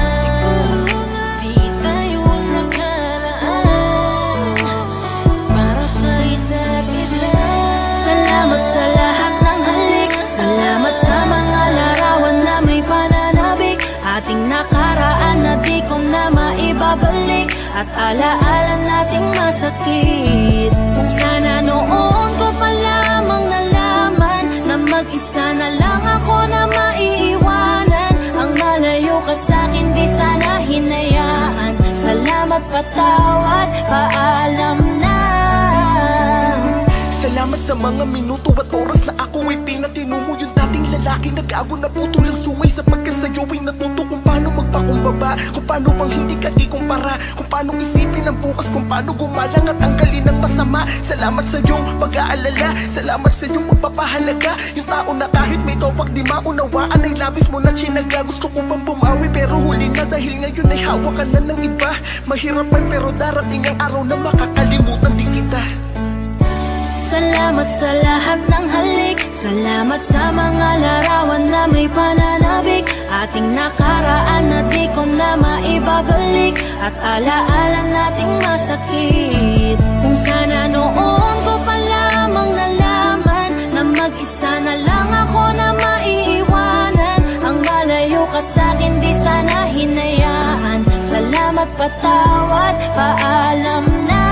di tayo nakalaan para sa isa't isa.
Salamat sa lahat ng halik, salamat sa mga larawan na may pananabik. Ating nakaraan na di ko na maibabalik, at alaala nating masakit. Kung sana noon ko pa lamang nalaman na mag-isa na lang ako na maiiwanan. Ang malayo ka sa'kin di sana hinayaan. Salamat, patawad, paalam na.
Salamat sa mga minuto at oras na ako ay pinatino mo. Yung dating lalaki nag-ago na putol ang sungay, sapagkat sa'yo ay natuto kung paano magpakumbaba, kung paano pang hindi ka ikumpara, kung paano isipin ang bukas, kung paano gumalang at tanggalin ang masama. Salamat sa iyong pag-aalala, salamat sa iyong pagpapahalaga. Yung tao na kahit may topak di maunawaan ay labis mo na tsinaga. Gusto ko pang bumawi pero huli na, dahil ngayon ay hawak ka na ng iba. Mahirapan pero darating ang araw na makakalimutan din kita.
Salamat sa lahat ng halik, salamat sa mga larawan na may pananabik. Ating nakaraan na di ko na maibabalik, at alaala nating masakit. Kung sana noon ko pa lamang nalaman na mag-isa na lang ako na maiiwanan. Ang malayo ka sa'kin di sana hinayaan. Salamat, patawad, paalam na.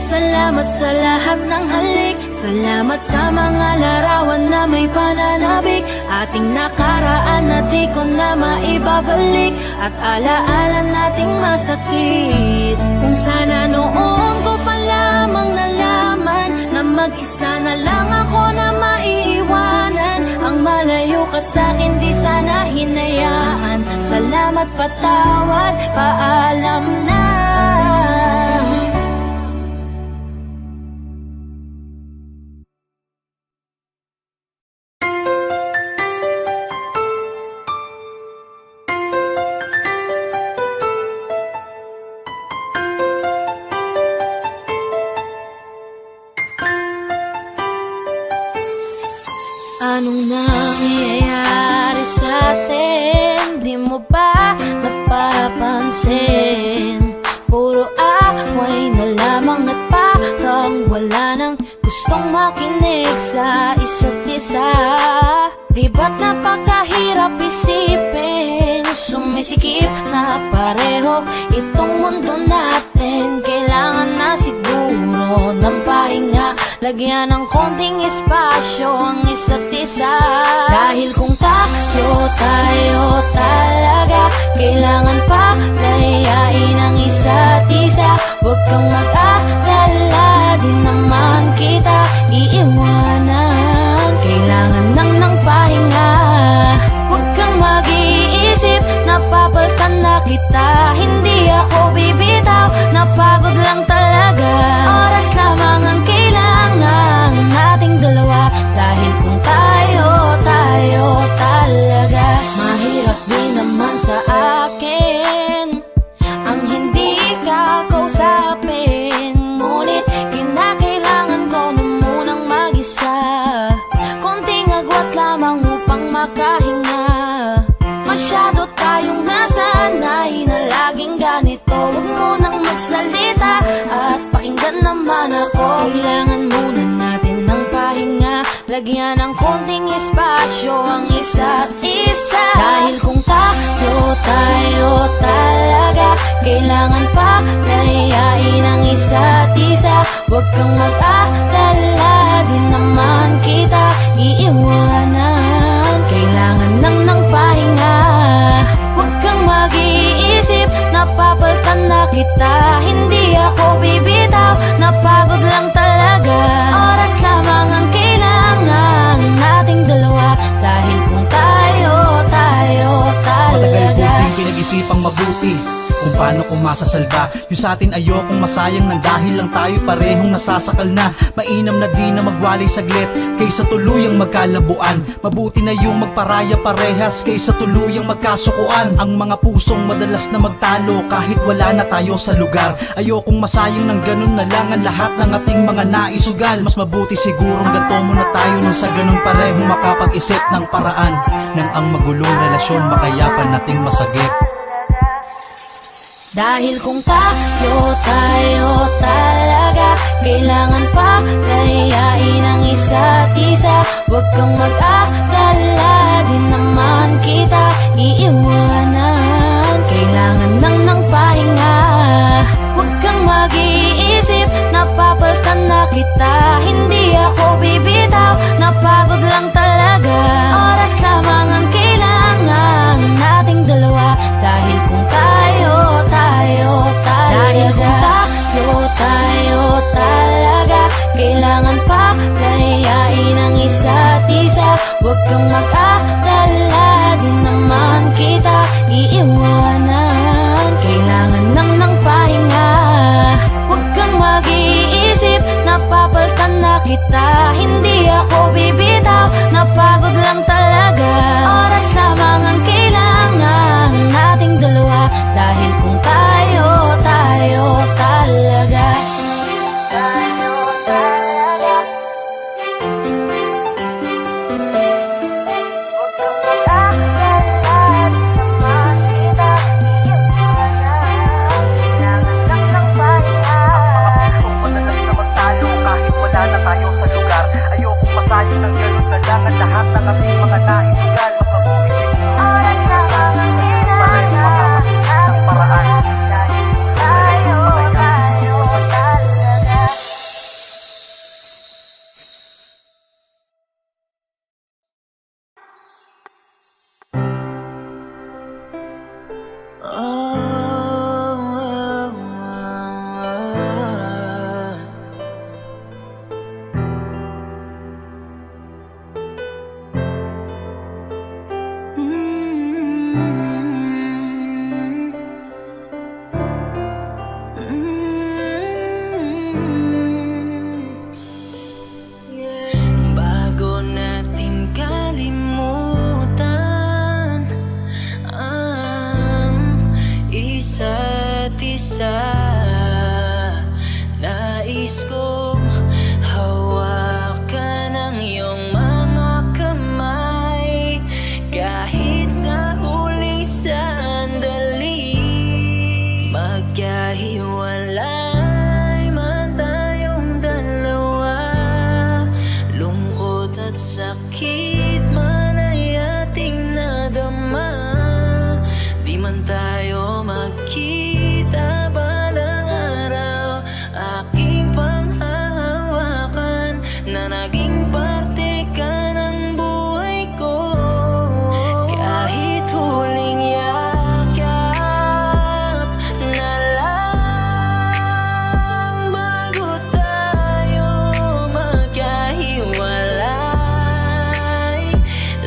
Salamat sa lahat ng halik, salamat sa mga larawan na may pananabik. Ating nakaraan na di ko na maibabalik, at alaala nating masakit. Kung sana noon ko pa lamang nalaman na mag-isa na lang ako na maiiwanan. Ang malayo ka sa'kin di sana hinayaan. Salamat, patawad, paalam na. Anong nangyayari sa atin? Di mo ba napapansin? Puro away na lamang at parang wala nang gustong makinig sa isa't isa. Di ba't napakahirap isipin? Sumisikip na pareho itong mundo natin. Kailangan na siguro ng pahinga, lagyan ng konting espasyo ang isa't isa. Dahil kung tayo talaga, kailangan pa layain ang isa't isa. Huwag kang mag-alala, di naman kita iiwanan. Kailangan lang ng pahinga, huwag kang mag-iisip, napapalitan na kita. Hindi ako bibitaw, napagod lang talaga. Oras lamang ang kailangan nating dalawa. Dahil kung tayo kang makahinga. Masyado tayong nasanay na laging ganito. Huwag mo nang magsalita at pakinggan naman ako. Kailangan muna natin ng pahinga, lagyan ng konting espasyo ang isa't isa. Dahil kung tayo talaga, kailangan pa layain ang isa't isa. Huwag kang mag-alala, di naman kita iiwanan. Kailangan lang ng pahinga, huwag kang mag-iisip, napapaltan na kita. Hindi ako bibitaw, napagod lang talaga. Oras lamang ang kailangan nating dalawa. Dahil kung tayo
Matagal ko
talaga.
din pinag-isipang mabuti kung paano ko masasalba yung sa atin. Ayokong masayang nang dahil lang tayo parehong nasasakal na. Mainam na di na magwalay saglit kaysa tuluyang magkalabuan. Mabuti na yung magparaya parehas kaysa tuluyang magkasukuan. Ang mga pusong madalas na magtalo kahit wala na tayo sa lugar. Ayokong masayang ng ganun na lang ang lahat ng ating mga naisugal. Mas mabuti sigurong ganto muna tayo nang sa ganun parehong makapag-isip ng paraan nang ang magulong relasyon makayapan nating masagip.
Dahil kung tayo talaga, kailangan pa layain ang isa't isa. Huwag kang mag-alala, di naman kita iiwanan. Kailangan lang ng pahinga, huwag kang mag-iisip, napapaltan na kita. Hindi ako bibitaw, napagod lang talaga. Oras lamang ang kailangan nating dalawa. Dahil kung tayo talaga, dahil kung tayo talaga, kailangan pa layain ang isa't isa. Huwag kang mag-alala, di naman kita iiwanan. Kailangan lang ng pahinga, huwag kang mag-iisip, napapaltan na kita. Hindi ako bibitaw, napagod lang talaga. Oras lamang ang kailangan nating dalawa. Dahil kung tayo talaga, tayo talaga. Huwag kang mag-alala, di naman kita iiwanan. Kailangan lang ng pahinga.
Madalas na magtalo kahit wala na tayo sa lugar. Ayokong masayang ng ganun na lang ang lahat ng ating mga naisugal. Mas mabuti siguro
Oras lamang ang kailangan nating
paraan.
tayo talaga.
Bago natin kalimutan ang isa't isa, nais kong hawakan ang iyong mga kamay. Kahit sa huling sandali, magkahiwalay man tayong dalawa. Lungkot at sakit man ay ating nadama. Di man tayo magkita balang araw, aking panghahawakan na naging parte ka ng buhay ko. Kahit huling yakap na lang bago tayo magkahiwalay,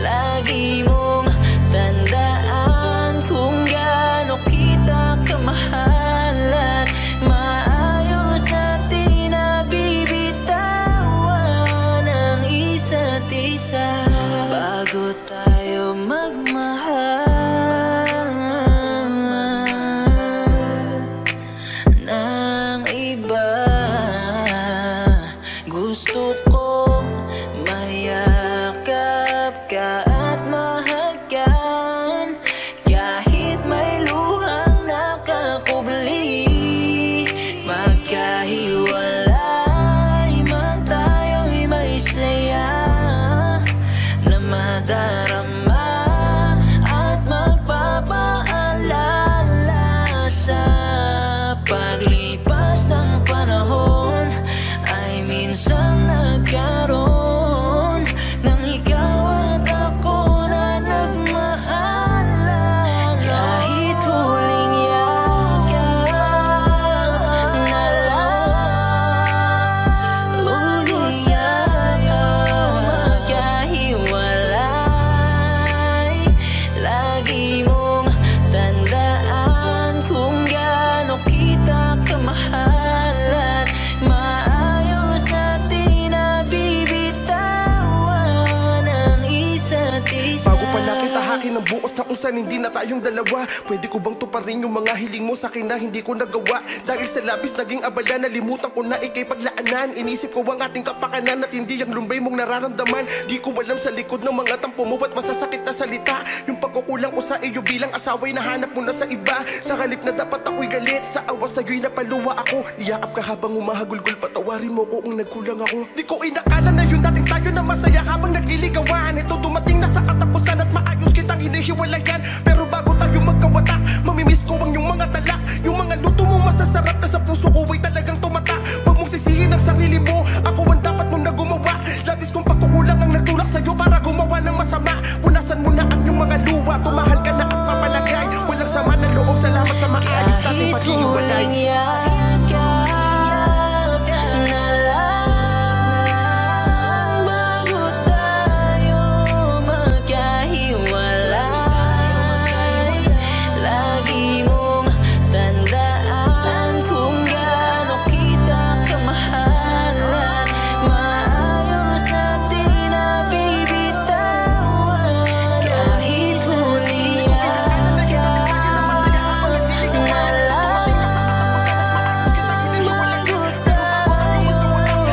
lagi mong tandaan kung gaano kita kamahalan. Maayos natin na bibitawan ang isa't isa bago tayo magmahal ng iba. Gusto kong mayakap ka at mahagan. Kahit may luhang nakakubli, magkahiwalay man tayo'y may saya na madarama at magpapaalala. Sa paglipas ng panahon ay minsan nagkaroon ng ikaw at ako na nagmahalan. Kahit huling yakap na lang, muling yakap, magkahiwalay. Lagi mong tandaan kung gaano kita kamahalan. Maayos natin na bibitawan ang isa't isa.
Bago pala kita hakin ng buos na kung saan hindi na tayong dalawa, pwede ko bang tuparin yung mga hiling mo sa'kin na hindi ko nagawa? Dahil sa labis naging abala, nalimutan ko na ikay paglaanan. Inisip ko ang ating kapakanan at hindi ang lumbay mong nararamdaman. Di ko alam sa likod ng mga tampo mo at masasakit na salita, yung pagkukulang ko sa iyo bilang asawa'y nahanap mo na sa iba. Sa halip na dapat ako'y galit, sa awa sa'yo'y napaluwa ako. Niyakap ka habang umahagulgul, patawarin mo ko kung nagkulang ako. Di ko inakala na yun dating tayo na masaya habang nagliligawan. Ito dumating na sa katapusan at maayos kitang hinihiwalayan. Pero bago tayo magkawatak, mamimiss ko ang iyong mga talak. Yung mga luto mo masasarap na sa puso ko ay talagang tumatak. Huwag mong sisihin ang sarili mo, ako ang dapat mong na gumawa. Labis kong pagkukulang ang nagtulak sa'yo para gumawa ng masama. Punasan mo na ang iyong mga luha, tumahal ka na at papalagay. Walang sama ng loob, salamat sa maayos nating paghihiwalay.
Kahit huling yakap na lang, bago tayo magkahiwalay. Lagi mong tandaan kung gaano kita kamahalan. Maayos natin na bibitawan. Kahit huling yakap na lang, bago tayo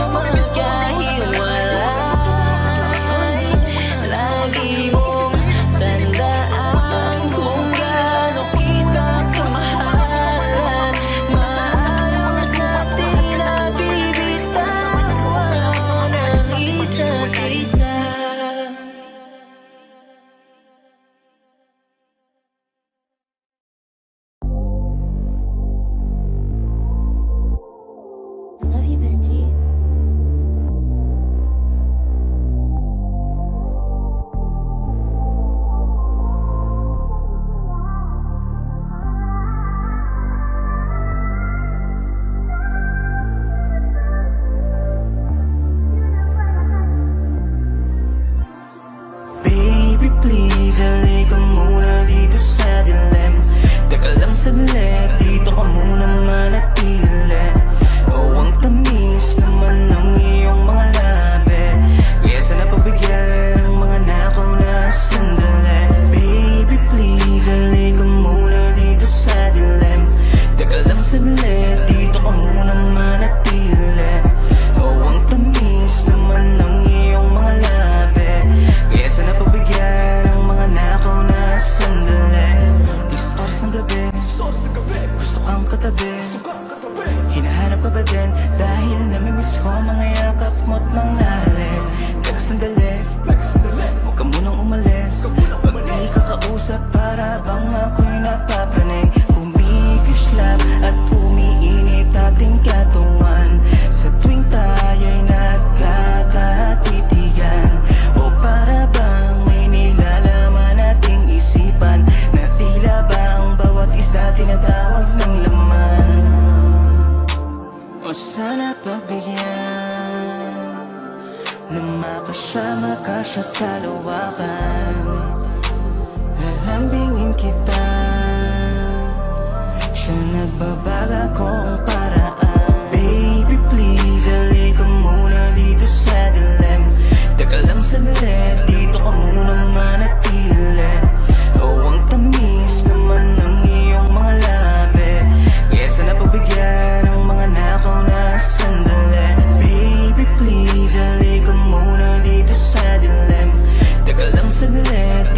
magkahiwalay. Lagi mong tandaan kung gaano kita kamahalan. Maayos natin na bibitawan ang isa't isa.
I love you, Benji.
Baby, please, halika muna dito sa dilim. Teka lang saglit, dito ka muna manatili. Oh, ang tamis naman ng iyong mga labi, kaya sana pabigyan ang mga nakaw na sandali. Baby, please, halika muna dito sa dilim. Teka lang saglit, dito ka muna manatili. Oh, ang tamis naman ng iyong mga labi, kaya sana pabigyan ang mga nakaw na sandali. This oras ng gabi, gusto kang katabi. Hinahanap ka ba din? Dahil namimiss ko ang mga yakap mo't mga halik. Teka sandali, huwag ka munang umalis. Pag di ka kausap, para bang ako'y napapraning. Kumikislap at umiinit ating katawan sa tuwing tayo'y nagkakatitigan. O para bang may nilalaman nating isipan, na tila ba ang bawat isa tinatawag ng laman. O sana pagbigyan na makasama ka sa kalawakan. Lalambingin kita sa nagbabaga kong paraan. Baby, please, halika muna dito sa dilim. Teka lang saglit, dito ka muna manatili. Oh, ang tamis naman ng iyong mga labi, kaya sana pabigyan ang mga nakaw na sandali. Baby, please, halika muna dito sa dilim. Teka lang saglit,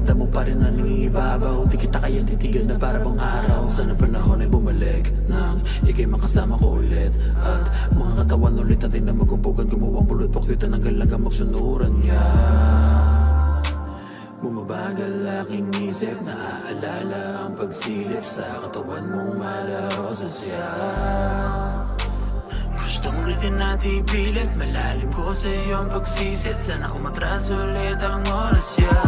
Pakiramdam mo pa rin na nangingibabaw. Di kita kaya titigil na para bang araw. Sana panahon ay bumalik nang ikay makasama ko ulit. At mga katawan ulit natin na magkumpugan. Gumawang pulot pakyutan hanggang lagang magsunuran niya. Bumabagal aking isip, naaalala ang pagsilip sa katawan mong malaho sa siya. Gustong ulitin natin ipilit, malalim ko sa iyong pagsisit. Sana umatras ulit ang oras ya.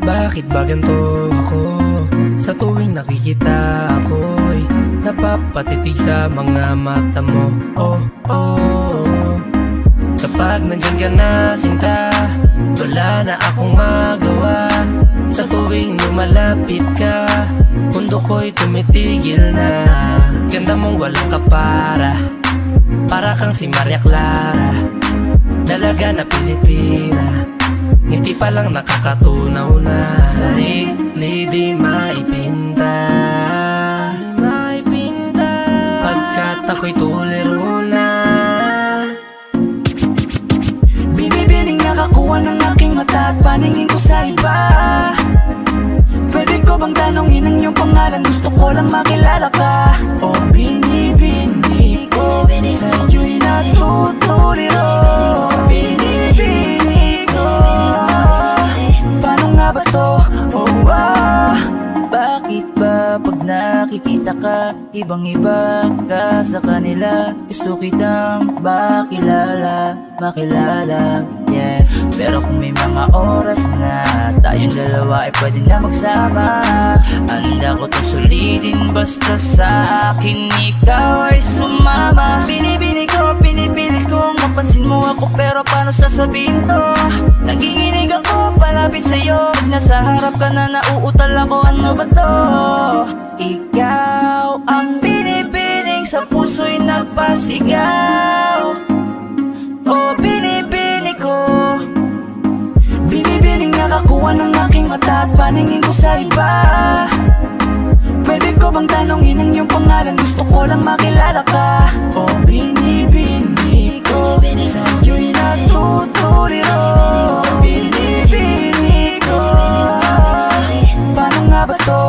Bakit ba ganito ako? Sa tuwing nakikita ako'y napapatitig sa mga mata mo. Oh, oh. Kapag nandyan ka na sinta, wala na akong magawa. Sa tuwing lumalapit ka, mundo ko'y tumitigil na. Ganda mong walang kapara, para kang si Maria Clara, dalaga na Pilipina. Hindi pa lang nakakatunaw na sarili di maipinta. Pagkat ako'y tuliro na.
Binibining nakakuha ng aking mata at paningin ko sa iba. Pwede ko bang tanongin ang iyong pangalan? Gusto ko lang makilala ka. O binibini ko, sa iyo'y natutuliro. Binibini ko, paano nga ba to? Oh, bakit ba pag nakikita ka, ibang-iba ka sa kanila? Gusto kitang makilala, yeah. Pero kung may mga oras na tayong dalawa ay pwede na magsama, handa ko itong sulitin basta sa akin ikaw ay sumama. Binibinig ko, pinipilit kong mapansin mo ako, pero paano sasabihin to? Nanginginig ako palapit sa'yo, pag nasa harap ka na nauutal ako, ano ba to? Ikaw ang binibining sa puso'y nagpasigaw. O binibini ko, binibining nakakuha ng aking mata at paningin ko sa iba. Pwede ko bang tanongin ang iyong pangalan? Gusto ko lang makilala ka. O binibini ko, sa iyo'y natutuliro. Binibini ko, paano nga ba to?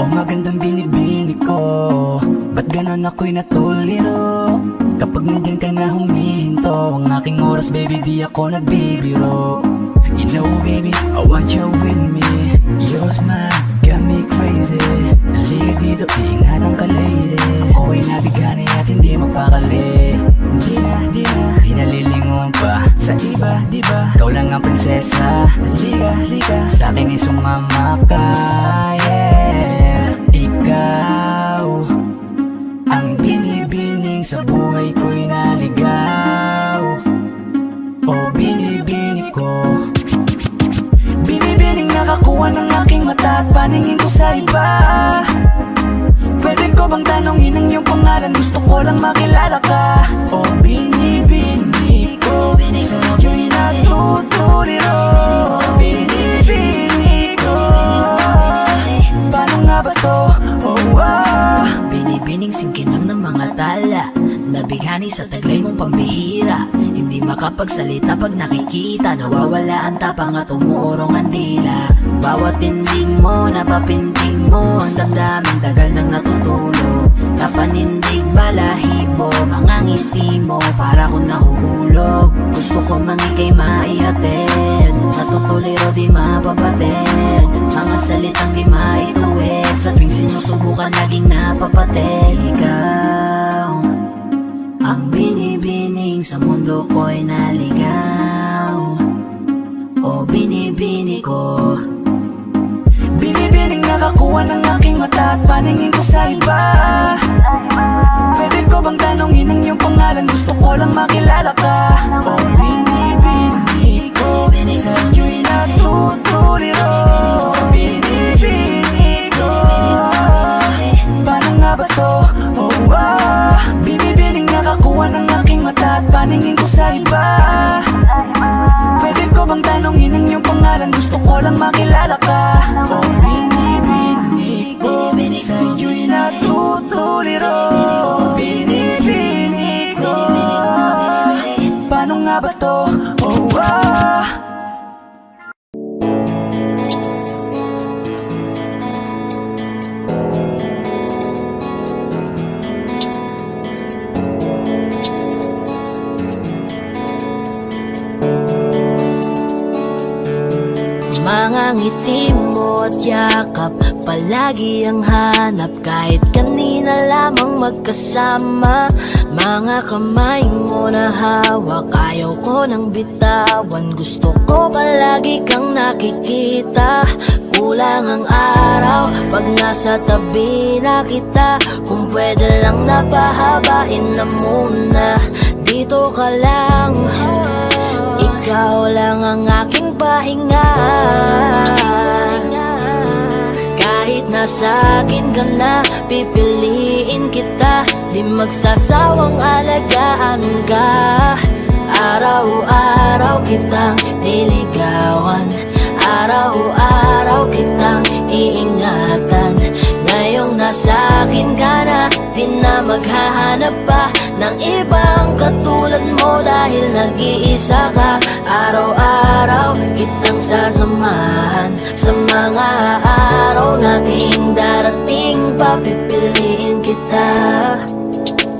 Oh, magandang binibini ko, ba't ganon ako'y natuliro? Kapag nandyan ka na humihinto ang aking oras, baby, di ako nagbibiro. You know, baby, I want you with me. Your smile got me crazy. Halika dito, ingatan ka, lady. Ako'y nabigani at hindi mapakali. Di na lilingon pa sa iba, di ba? Ikaw lang ang prinsesa. Halika, sa akin ay sumama ka, yeah. Ikaw ang binibining sa buhay ko'y naligaw. O binibini ko, binibining nakakuha ng aking mata at paningin ko sa iba. Pwede ko bang tanongin ang iyong pangalan? Gusto ko lang makilala ka. O binibini ko, sa iyo'y natutuliro. Binibini ko, paano nga ba to? Binibining singkinang ng mga tala, nabighani sa taglay mong pambihira. Hindi makapagsalita pag nakikita, nawawala ang tapang at umuurong ang dila. Bawat tinding mo, napapinting mo ang damdamin, tagal nang natutulog.
Napanindig balahibo, mga ngiti mo para kong nahuhulog. Gusto ko mang ika'y maihatid, natutuliro di mapabatid. Mga salitang di maituwid, sa tuwing sinusubukan laging napapatid. Ikaw ang binibining sa mundo ko'y naligaw, o binibini ko. Binibining nakakuha ng aking mata at paningin ko sa iba. Pwede ko bang tanongin ang iyong pangalan? Gusto ko lang makilala ka. O binibini ko, sa iyo'y natutuliro. Binibini ko, paano nga ba to? Oh, binibining nakakuha ng aking mata at paningin ko sa iba. Pwede ko bang tanongin ang iyong pangalan? Gusto ko lang makilala ka. O binibini ko, sa iyo'y natutuliro. Binibini ko, paano nga ba to? Oh, mga ngiti mo at yakap, palagi ang hanap. Kahit kanina lamang magkasama, mga kamay mo na hawak, ayaw ko nang bitawan. Gusto ko palagi kang nakikita. Kulang ang araw pag nasa tabi na kita. Kung pwede lang napahabain na muna, dito ka lang. Ikaw lang ang aking pahinga. Kahit nasa akin ka na, pipiliin kita. Di magsasawang alagaan ka. Araw-araw kitang niligawan, araw-araw kitang iingatan. Ngayong nasa akin ka na, di na maghahanap pa ng ibang katulad mo. Dahil nag-iisa ka, araw-araw kitang sasamahan. Sa mga araw nating darating, papipiliin kita.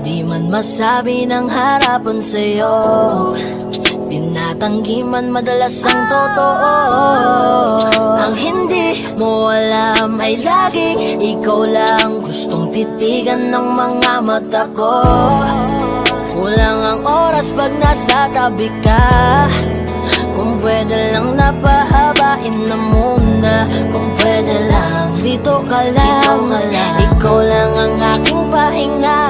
Di man masabi ng harapan sa'yo, tinatanggi man madalas ang totoo. Ang hindi mo alam ay laging ikaw lang gustong titigan ng mga mata ko. Kulang ang oras pag nasa tabi ka. Kung pwede lang napahabain na muna. Kung pwede lang dito ka lang. Ikaw lang ang aking pahinga.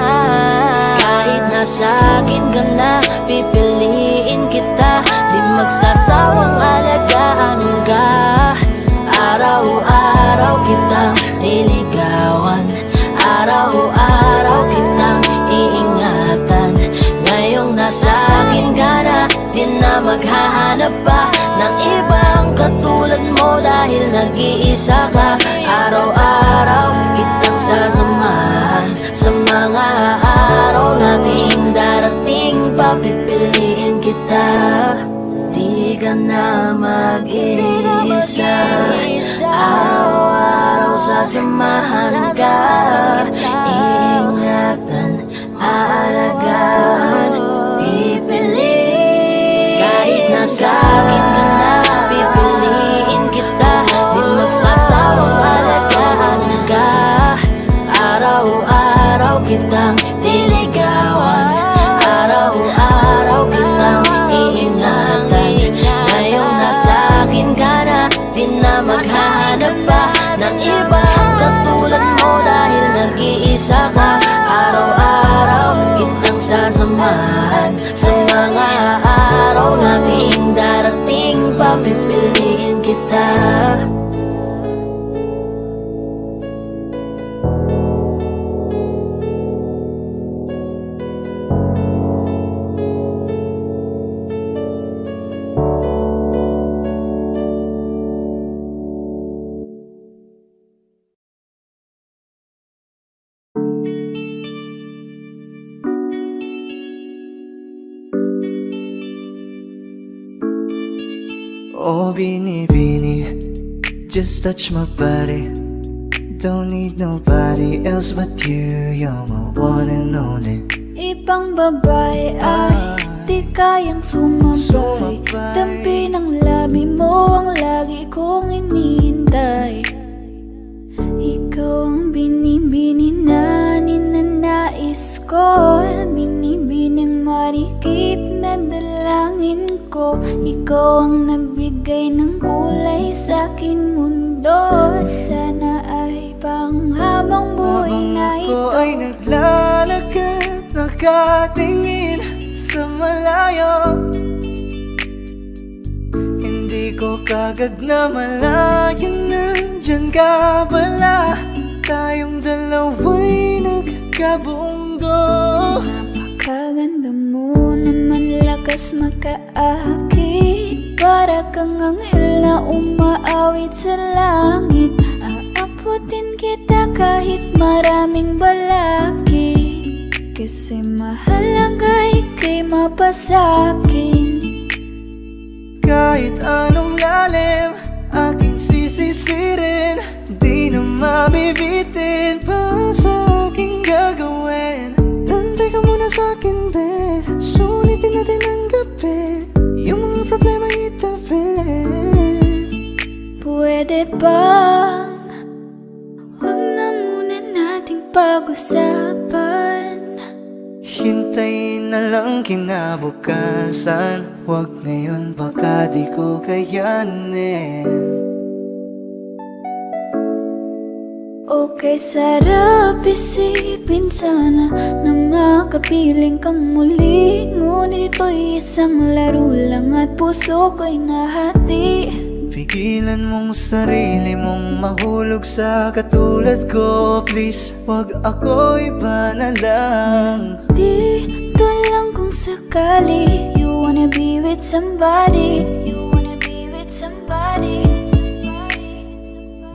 Kahit nasa akin ka na, pipiliin kita. Di magsasawang alagaan ka. Araw-araw kitang niligawan, araw-araw kitang iingatan. Ngayong nasa akin ka na, di na maghahanap pa ng ibang katulad mo. Dahil nag-iisa ka, araw-araw kitang sasamahan. Sa mga araw nating darating, papipiliin kita. Di ka na mag-iisa, araw-araw sasamahan ka. Ingatan, aalagaan, pipiliin. Kahit nasa akin ka na, pipiliin kita. Di magsasawang alagaan ka. Araw-araw kitang niligawan, araw-araw kitang iingatan. Ngayong nasa akin ka na, di na maghahanap pa ng ibang katulad mo. Dahil nag-iisa ka, araw-araw kitang sasamahan. Sa mga araw nating darating, papipiliin kita.
Oh, binibini, just touch my body. Don't need nobody else but you. You're my one and only.
Ibang babae ay di kayang sumabay. Dampi ng labi mo ang lagi kong inihintay. Ikaw ang binibini na ninanais ko, binibining marikit na dalangin ko. Ikaw ang nagbigay ng kulay sa aking mundo. Sana ay panghabang buhay na ito.
Ako ay naglalakad, nakatingin sa malayo. Hindi ko kagad na malayang nandyan ka pala. Tayong dalawa'y nagkabundo.
Napakaganda mo naman, lakas makaakit. Para kang anghel na umaawit sa langit. Aabutin kita kahit maraming balakid. Kasi mahalaga ika'y mapasakin.
Kahit anong lalim, aking sisisirin. Di na mabibitin pa sa aking gagawin. Nantay ka muna sa'kin, be. Sulitin natin ang gabi. Yung mga problema itabi.
Pwede bang huwag na muna nating pag-usapan?
Hintayin na lang kinabukasan. Huwag ngayon, baka di ko kayanin.
Okay, sarap isipin sana na makapiling kang muli. Ngunit ito'y isang laro lang at puso ko'y nahati.
Pigilan mong sarili mong mahulog sa katulad ko. Please, wag ako, iba na lang.
Dito lang kung sakali you wanna be with somebody. You wanna be with somebody.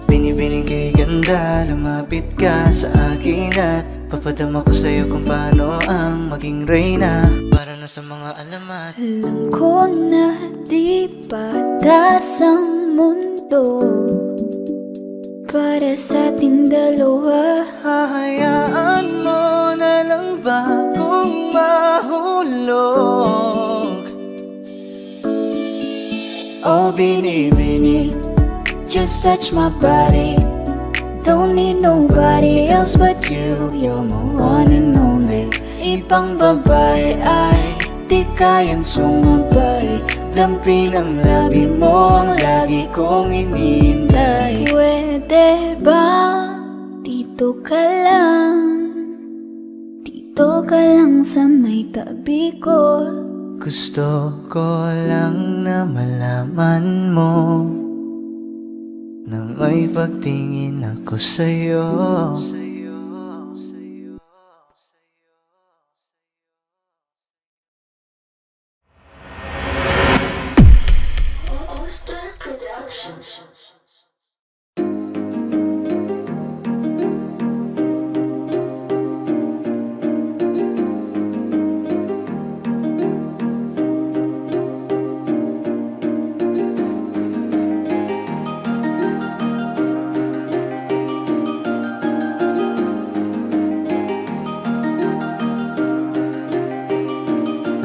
Binibining kay ganda, lumapit ka sa akin at papadama ko sa'yo kung paano ang maging reyna. Para na sa mga alamat.
Alam ko na di patas ang mundo para sa ating dalawa.
Hahayaan mo na lang ba kung mahulog?
Oh, bini-bini, just touch my body. Don't need nobody else but you. You're my one and only. Ibang babae ay di kayang sumabay. Dampi ng labi mo ang lagi kong inihintay. Pwede ba dito ka lang? Dito ka lang sa may tabi ko.
Gusto ko lang na malaman mo na may pagtingin ako sa'yo.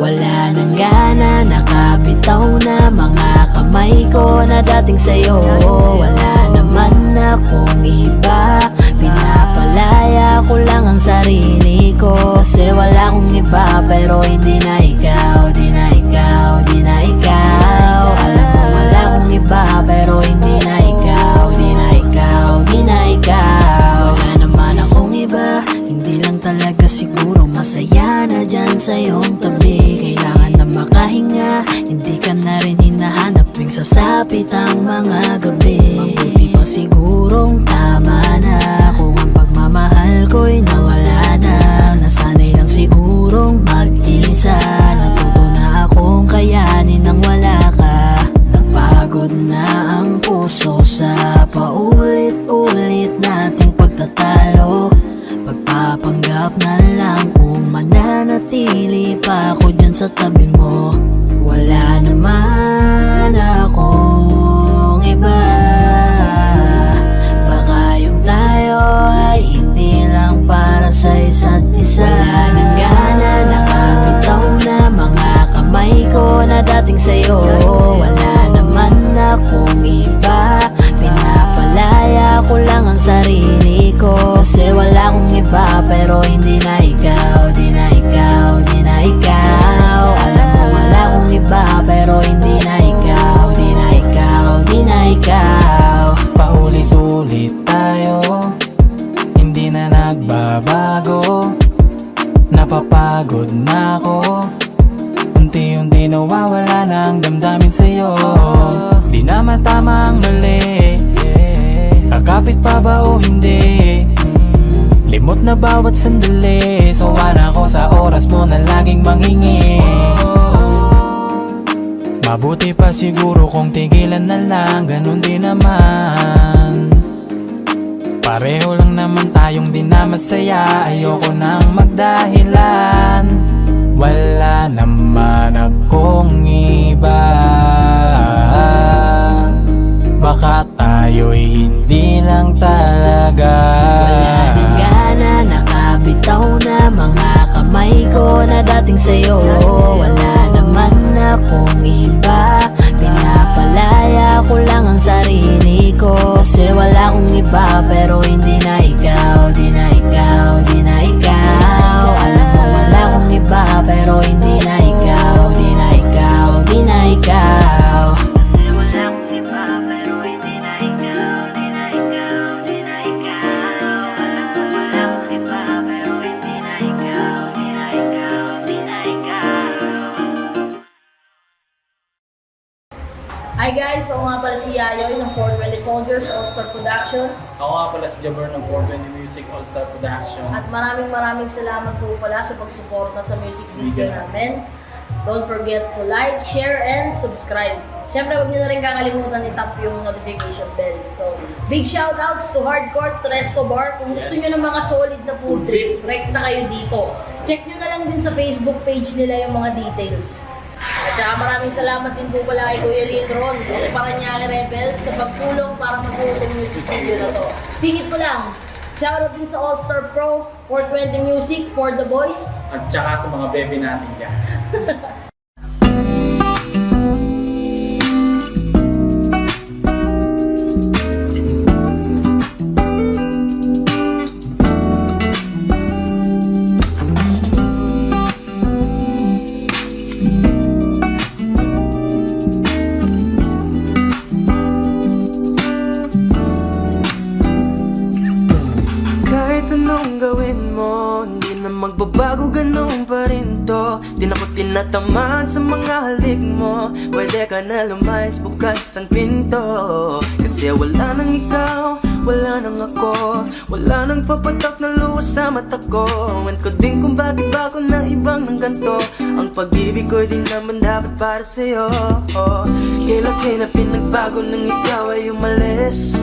Wala nang gana, nakabitaw na mga kamay ko na dating sa'yo. Wala naman akong iba, pinapalaya ko lang ang sarili ko. Kasi wala akong iba, pero hindi na ikaw, di na ikaw, di na ikaw. Alam mo wala akong iba, pero hindi na ikaw, di na ikaw, di na ikaw. Wala naman akong iba, hindi lang talaga siguro masaya na dyan sa iyong tabi. Kailangan na makahinga, hindi ka na rin hinahanap tuwing sasapit ang mga gabi. Mabuti pa sigurong tama na kung ang pagmamahal ko'y nawala na. Nasanay lang sigurong mag-isa, natuto na akong kayanin nang wala ka. Napagod na ang puso sa paulit-ulit nating pagtatalo. Pagpapanggap na lang kung mananatili pa ako dyan sa tabi mo. Wala naman akong iba, baka yung tayo isa. Wala nang gana, nakabitaw na mga kamay ko na dating sa'yo. Wala naman akong iba, pinapalaya ko lang ang sarili ko. Kasi wala akong iba, pero hindi na ikaw, di na ikaw, di na ikaw. Alam mo wala akong iba, pero hindi na ikaw, di na ikaw, di na ikaw.
Paulit-ulit tayo, hindi na nagbabago. Napapagod na ako, unti-unti nawawala na ang damdamin sa'yo. Di naman tama ang mali, kakapit pa ba o hindi? Limot na bawat sandali, sawa na ako sa oras mo na laging manghingi. Mabuti pa siguro kung tigilan na lang, ganun din naman. Pareho lang naman tayong di na masaya, ayoko nang magdahilan. Wala naman akong iba, baka tayo'y hindi lang talaga.
Wala nang gana, nakabitaw na mga kamay ko na dating sa'yo. Wala naman akong iba, pinapalaya ko lang ang sarili ko. Kasi wala akong iba, pero hindi na ikaw, di na ikaw, di na ikaw. Alam mo wala akong iba, pero hindi na ikaw, di na ikaw, di na ikaw. Wala akong iba, pero hindi na ikaw, di na ikaw, di na ikaw. Alam mo wala akong iba, pero hindi na ikaw, di na ikaw, di na ikaw.
Hi guys! Ako nga pala si Yayoy ng 420 Soldiers All-Star Production.
Ako nga pala si Jabber ng 420 Music All-Star Production.
At maraming salamat po pala sa pagsuporta sa music video namin. Don't forget to like, share, and subscribe. Siyempre, huwag niyo na rin kakalimutan i-tap yung notification bell. So, big shoutouts to Hardcore, to Resto Bar. Kung gusto niyo ng mga solid na food trip, direct na kayo dito. Check niyo na lang din sa Facebook page nila yung mga details. At saka maraming salamat din po pala kay Kuya Litron, ng Paranaque Rebels, sa pagtulong para mabuo yung music video na to. Singit ko lang, shoutout din sa All-Star Pro, 420 Music, For The Boys.
At saka sa mga bebe natin dyan.
Magbabago ganun pa rin to. Di na ko tinatamad sa mga halik mo. Pwede ka na lumayas, bukas ang pinto. Kasi wala nang ikaw, wala nang ako. Wala nang papatak na luwas sa mata ko. Ewan ko din kung bakit ba ako na ibang ng ganto. Ang pag-ibig ko din naman dapat para sa'yo. Kailan na pinagbago nang ikaw ay umalis.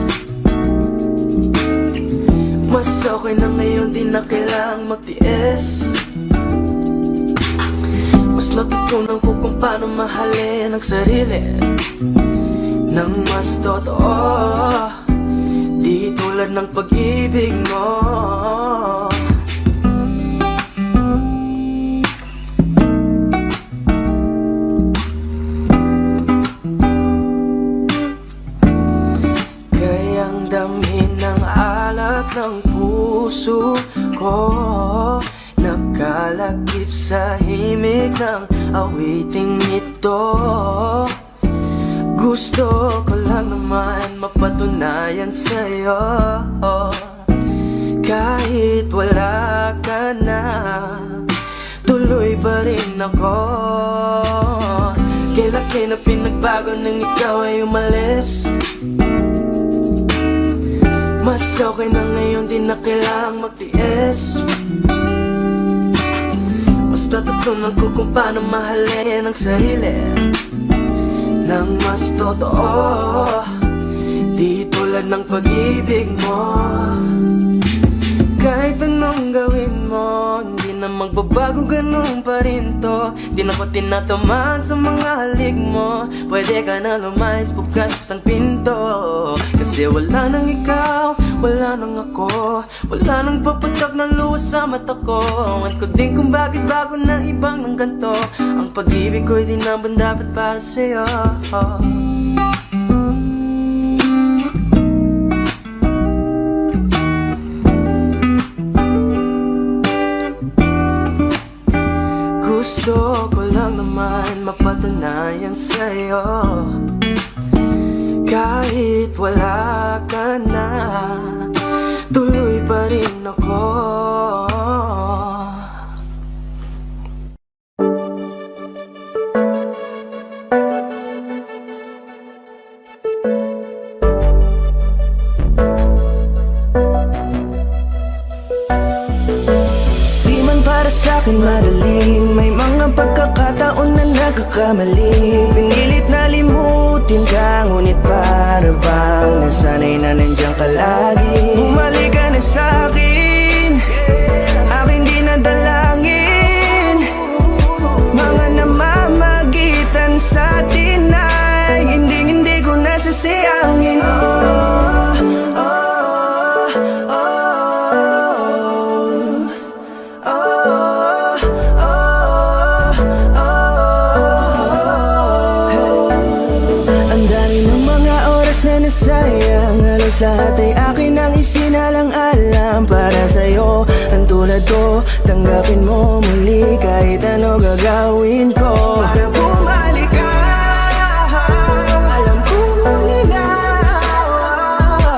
Mas okay na ngayon, di na kailangang magtiis. Mas natutunan ko kung paano mahalin ang sarili nang mas totoo, di tulad ng pag-ibig mo. Kayang damhin ng alak ng puso ko, nakalakip sa himig ng awiting ito. Gusto ko lang naman mapatunayan sa'yo, kahit wala ka na, tuloy pa rin ako. Kailan na pinagbago nang ikaw ay umalis. Mas okay na ngayon, di na kailangang magtiis. Mas natutunan ko kung paano mahalin ang sarili nang mas totoo, di tulad ng pag-ibig mo. Kahit anong gawin mo, hindi na magbabago, ganun pa rin to. Di na ko tinatamaan sa mga halik mo. Pwede ka na lumayas, bukas ang pinto. Kasi wala nang ikaw, wala nang ako, wala nang papatak na luha sa mata ko. At ko din kung bakit bago na ibang ng ganto. Ang pag-ibig ko'y di naman dapat para sa'yo. Gusto ko lang naman mapatunayan sa'yo, kahit wala ka na, tuloy pa rin ako.
Di man para sa'kin madali, may mga pagkakataon na nagkakamali. Pinilit na limutin ka, ngunit para bang nasanay na nandiyan ka lagi. Bumalik ka na sa'kin, aking di nadalangin. Mga namamagitan sa atin ay hindi ko nasasayangin. Sayang, halos lahat ay akin ang isinalang-alam para sa'yo. Ang tulad ko, tanggapin mo muli kahit ano gagawin ko para bumalik ka. Alam kong ulinaw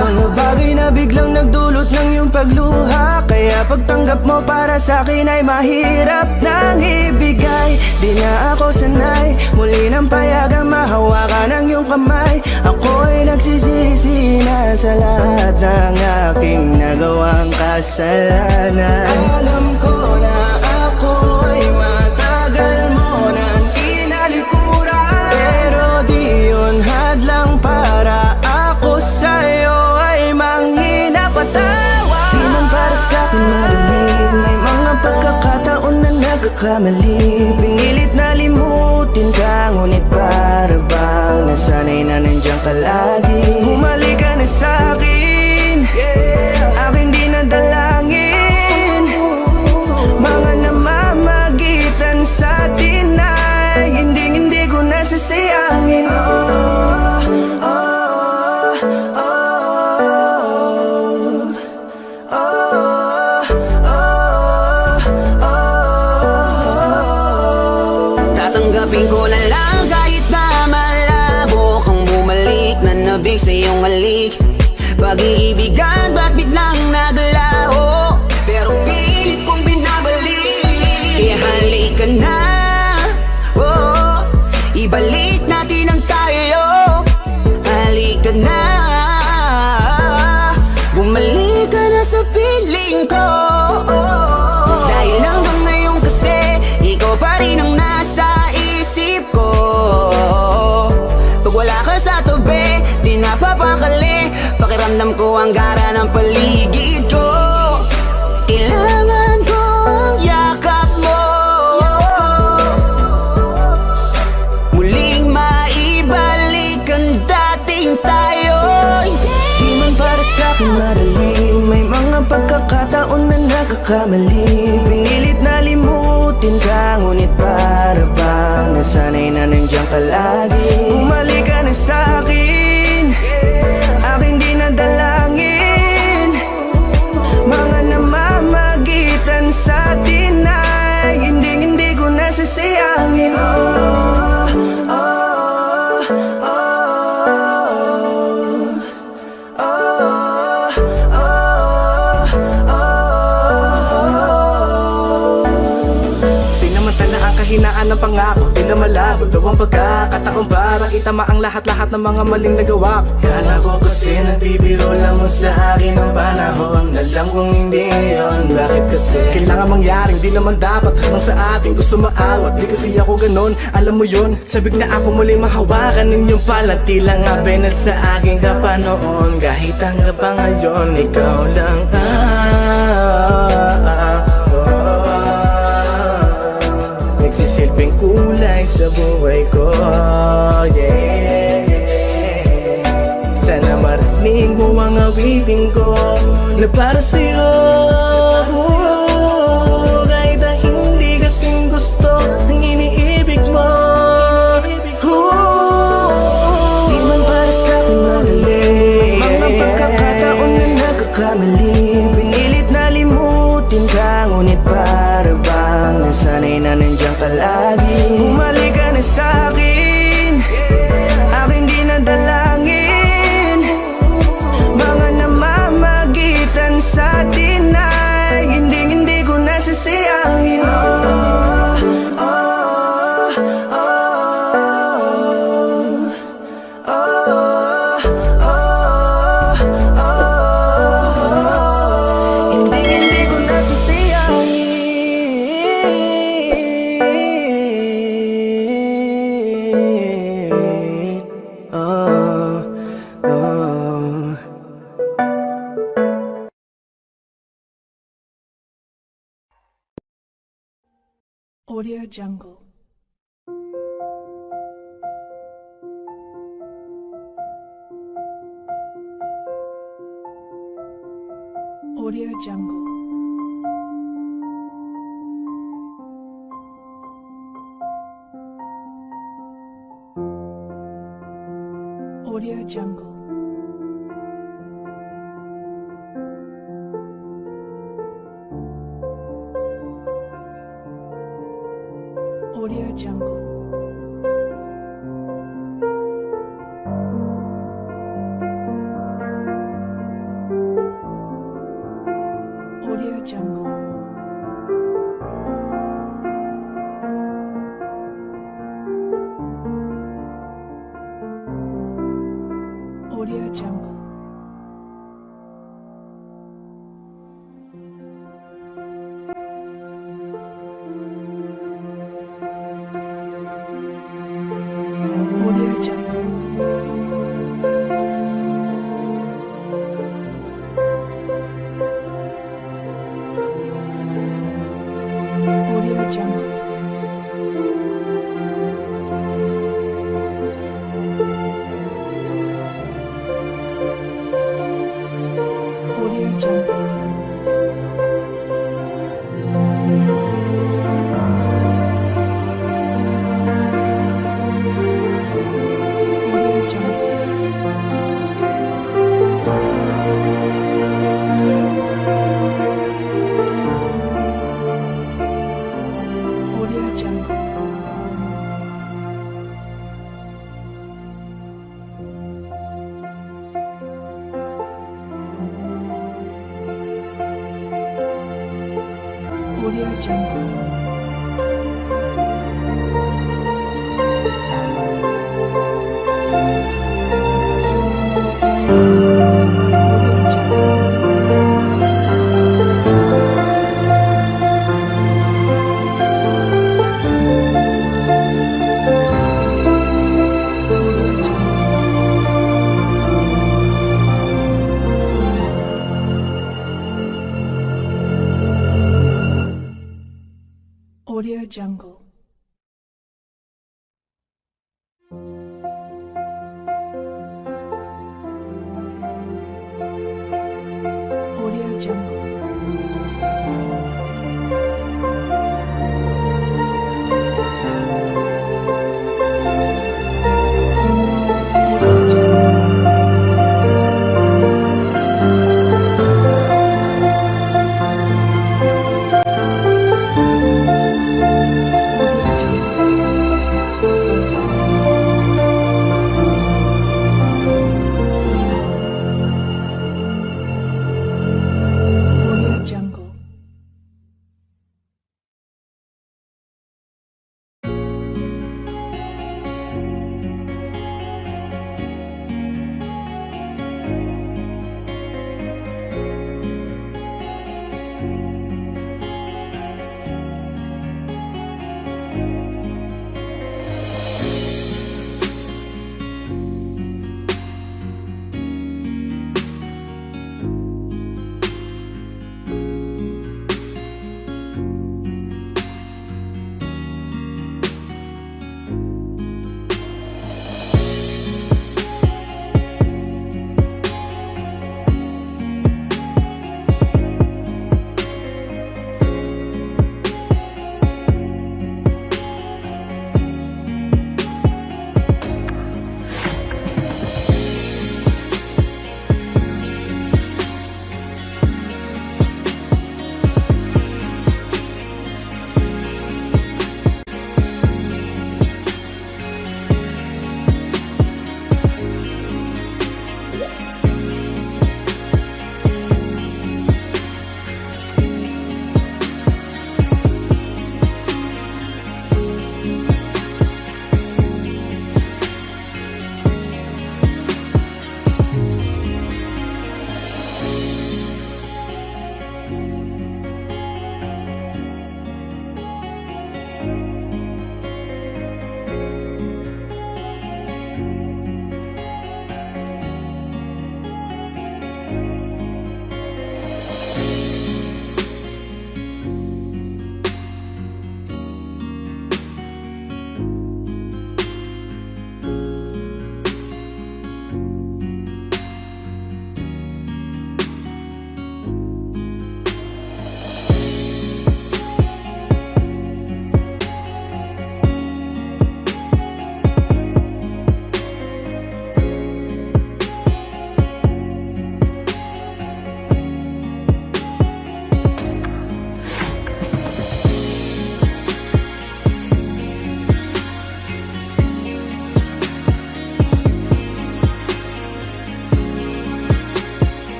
mga bagay na biglang nagdulot ng iyong pagluha. Kaya pagtanggap mo para sa'kin ay mahirap nang ibigay. Di na ako sanay, muli nang payagang mahawakan ang iyong kamay. Ako'y nagsisisi na sa lahat ng aking nagawang kasalanan. Alam ko na ako'y matagal mo nang kinalikuran, pero di yun hadlang para ako sa'yo ay manghina patawa. Di man para sa'kin madali, may mga pagkakataon na nagkakamali. Pinilit na limutin ka, ngunit para bang nasanay na nandiyan ka lagi. Bumalik ka na sa'kin, aking di nadalangin. Mga namamagitan sa atin ay hindi ko nasasayangin.
Tatanggapin ko na lang kahit na malabo kang bumalik na nabig sa iyong halik. Pag-iibigan ba't biglang naglaho, pero pilit kong binabalik. Ihalik ka na, oh, ibalik natin ang tayo. Halik ka na, bumalik ka na sa piling ko. Dahil hanggang ngayon kasi ikaw pa rin ang nasa isip ko. Pag wala ka sa tabi, di napapakali. Pakiramdam ko ang gara ng paligid ko. Kailangan ko ang yakap mo, muling maibalik ang dating tayo.
Di man para sa'kin madali, may mga pagkakataon na nagkakamali. Pinilit na limutin ka, ngunit para bang nasanay na nandiyan ka lagi. Bumalik ka na sa'kin, aking di nadalangin. Mga namamagitan sa atin ay hindi ko nasasayangin. Sinamantala ang kahinaan ng pangako, di na malabo daw ang pagkakataon para itama ang lahat-lahat ng mga maling nagawa ko. Kala ko kasi nagbibiro lang mo sa akin ang panahon. Alam kong hindi yun, bakit kasi kailangan mangyaring di naman dapat hanggang sa ating gusto maawat. Di kasi ako ganon, alam mo yun. Sabik na ako muli mahawakan ninyong palati lang abe na sa aking kapanoon. Kahit hanggang pa ngayon, ikaw lang nagsisilbing kulay sa buhay ko. Sana marinig mo ang awitin ko na para sa'yo. Kahit na hindi kasing gusto ng iniibig mo. Di man para sa'kin magaling, mga pagkakataon na nagkakamali. Pinilit na limutin ka, ngunit para bang nasanay na nandiyan ka lagi. Bumalik ka na sa'kin, aking dinadalangin. Mga namamagitan sa atin ay hindi ko nasasayangin. Hindi ko nasasayangin.
Audio Jungle. Audio Jungle. Audio Jungle. Audio Jungle. Audio Jungle. Audio Jungle. Audio Jungle. Audio Jungle. Audio Jungle. Audio Jungle. Audio Jungle. Audio Jungle. Audio Jungle.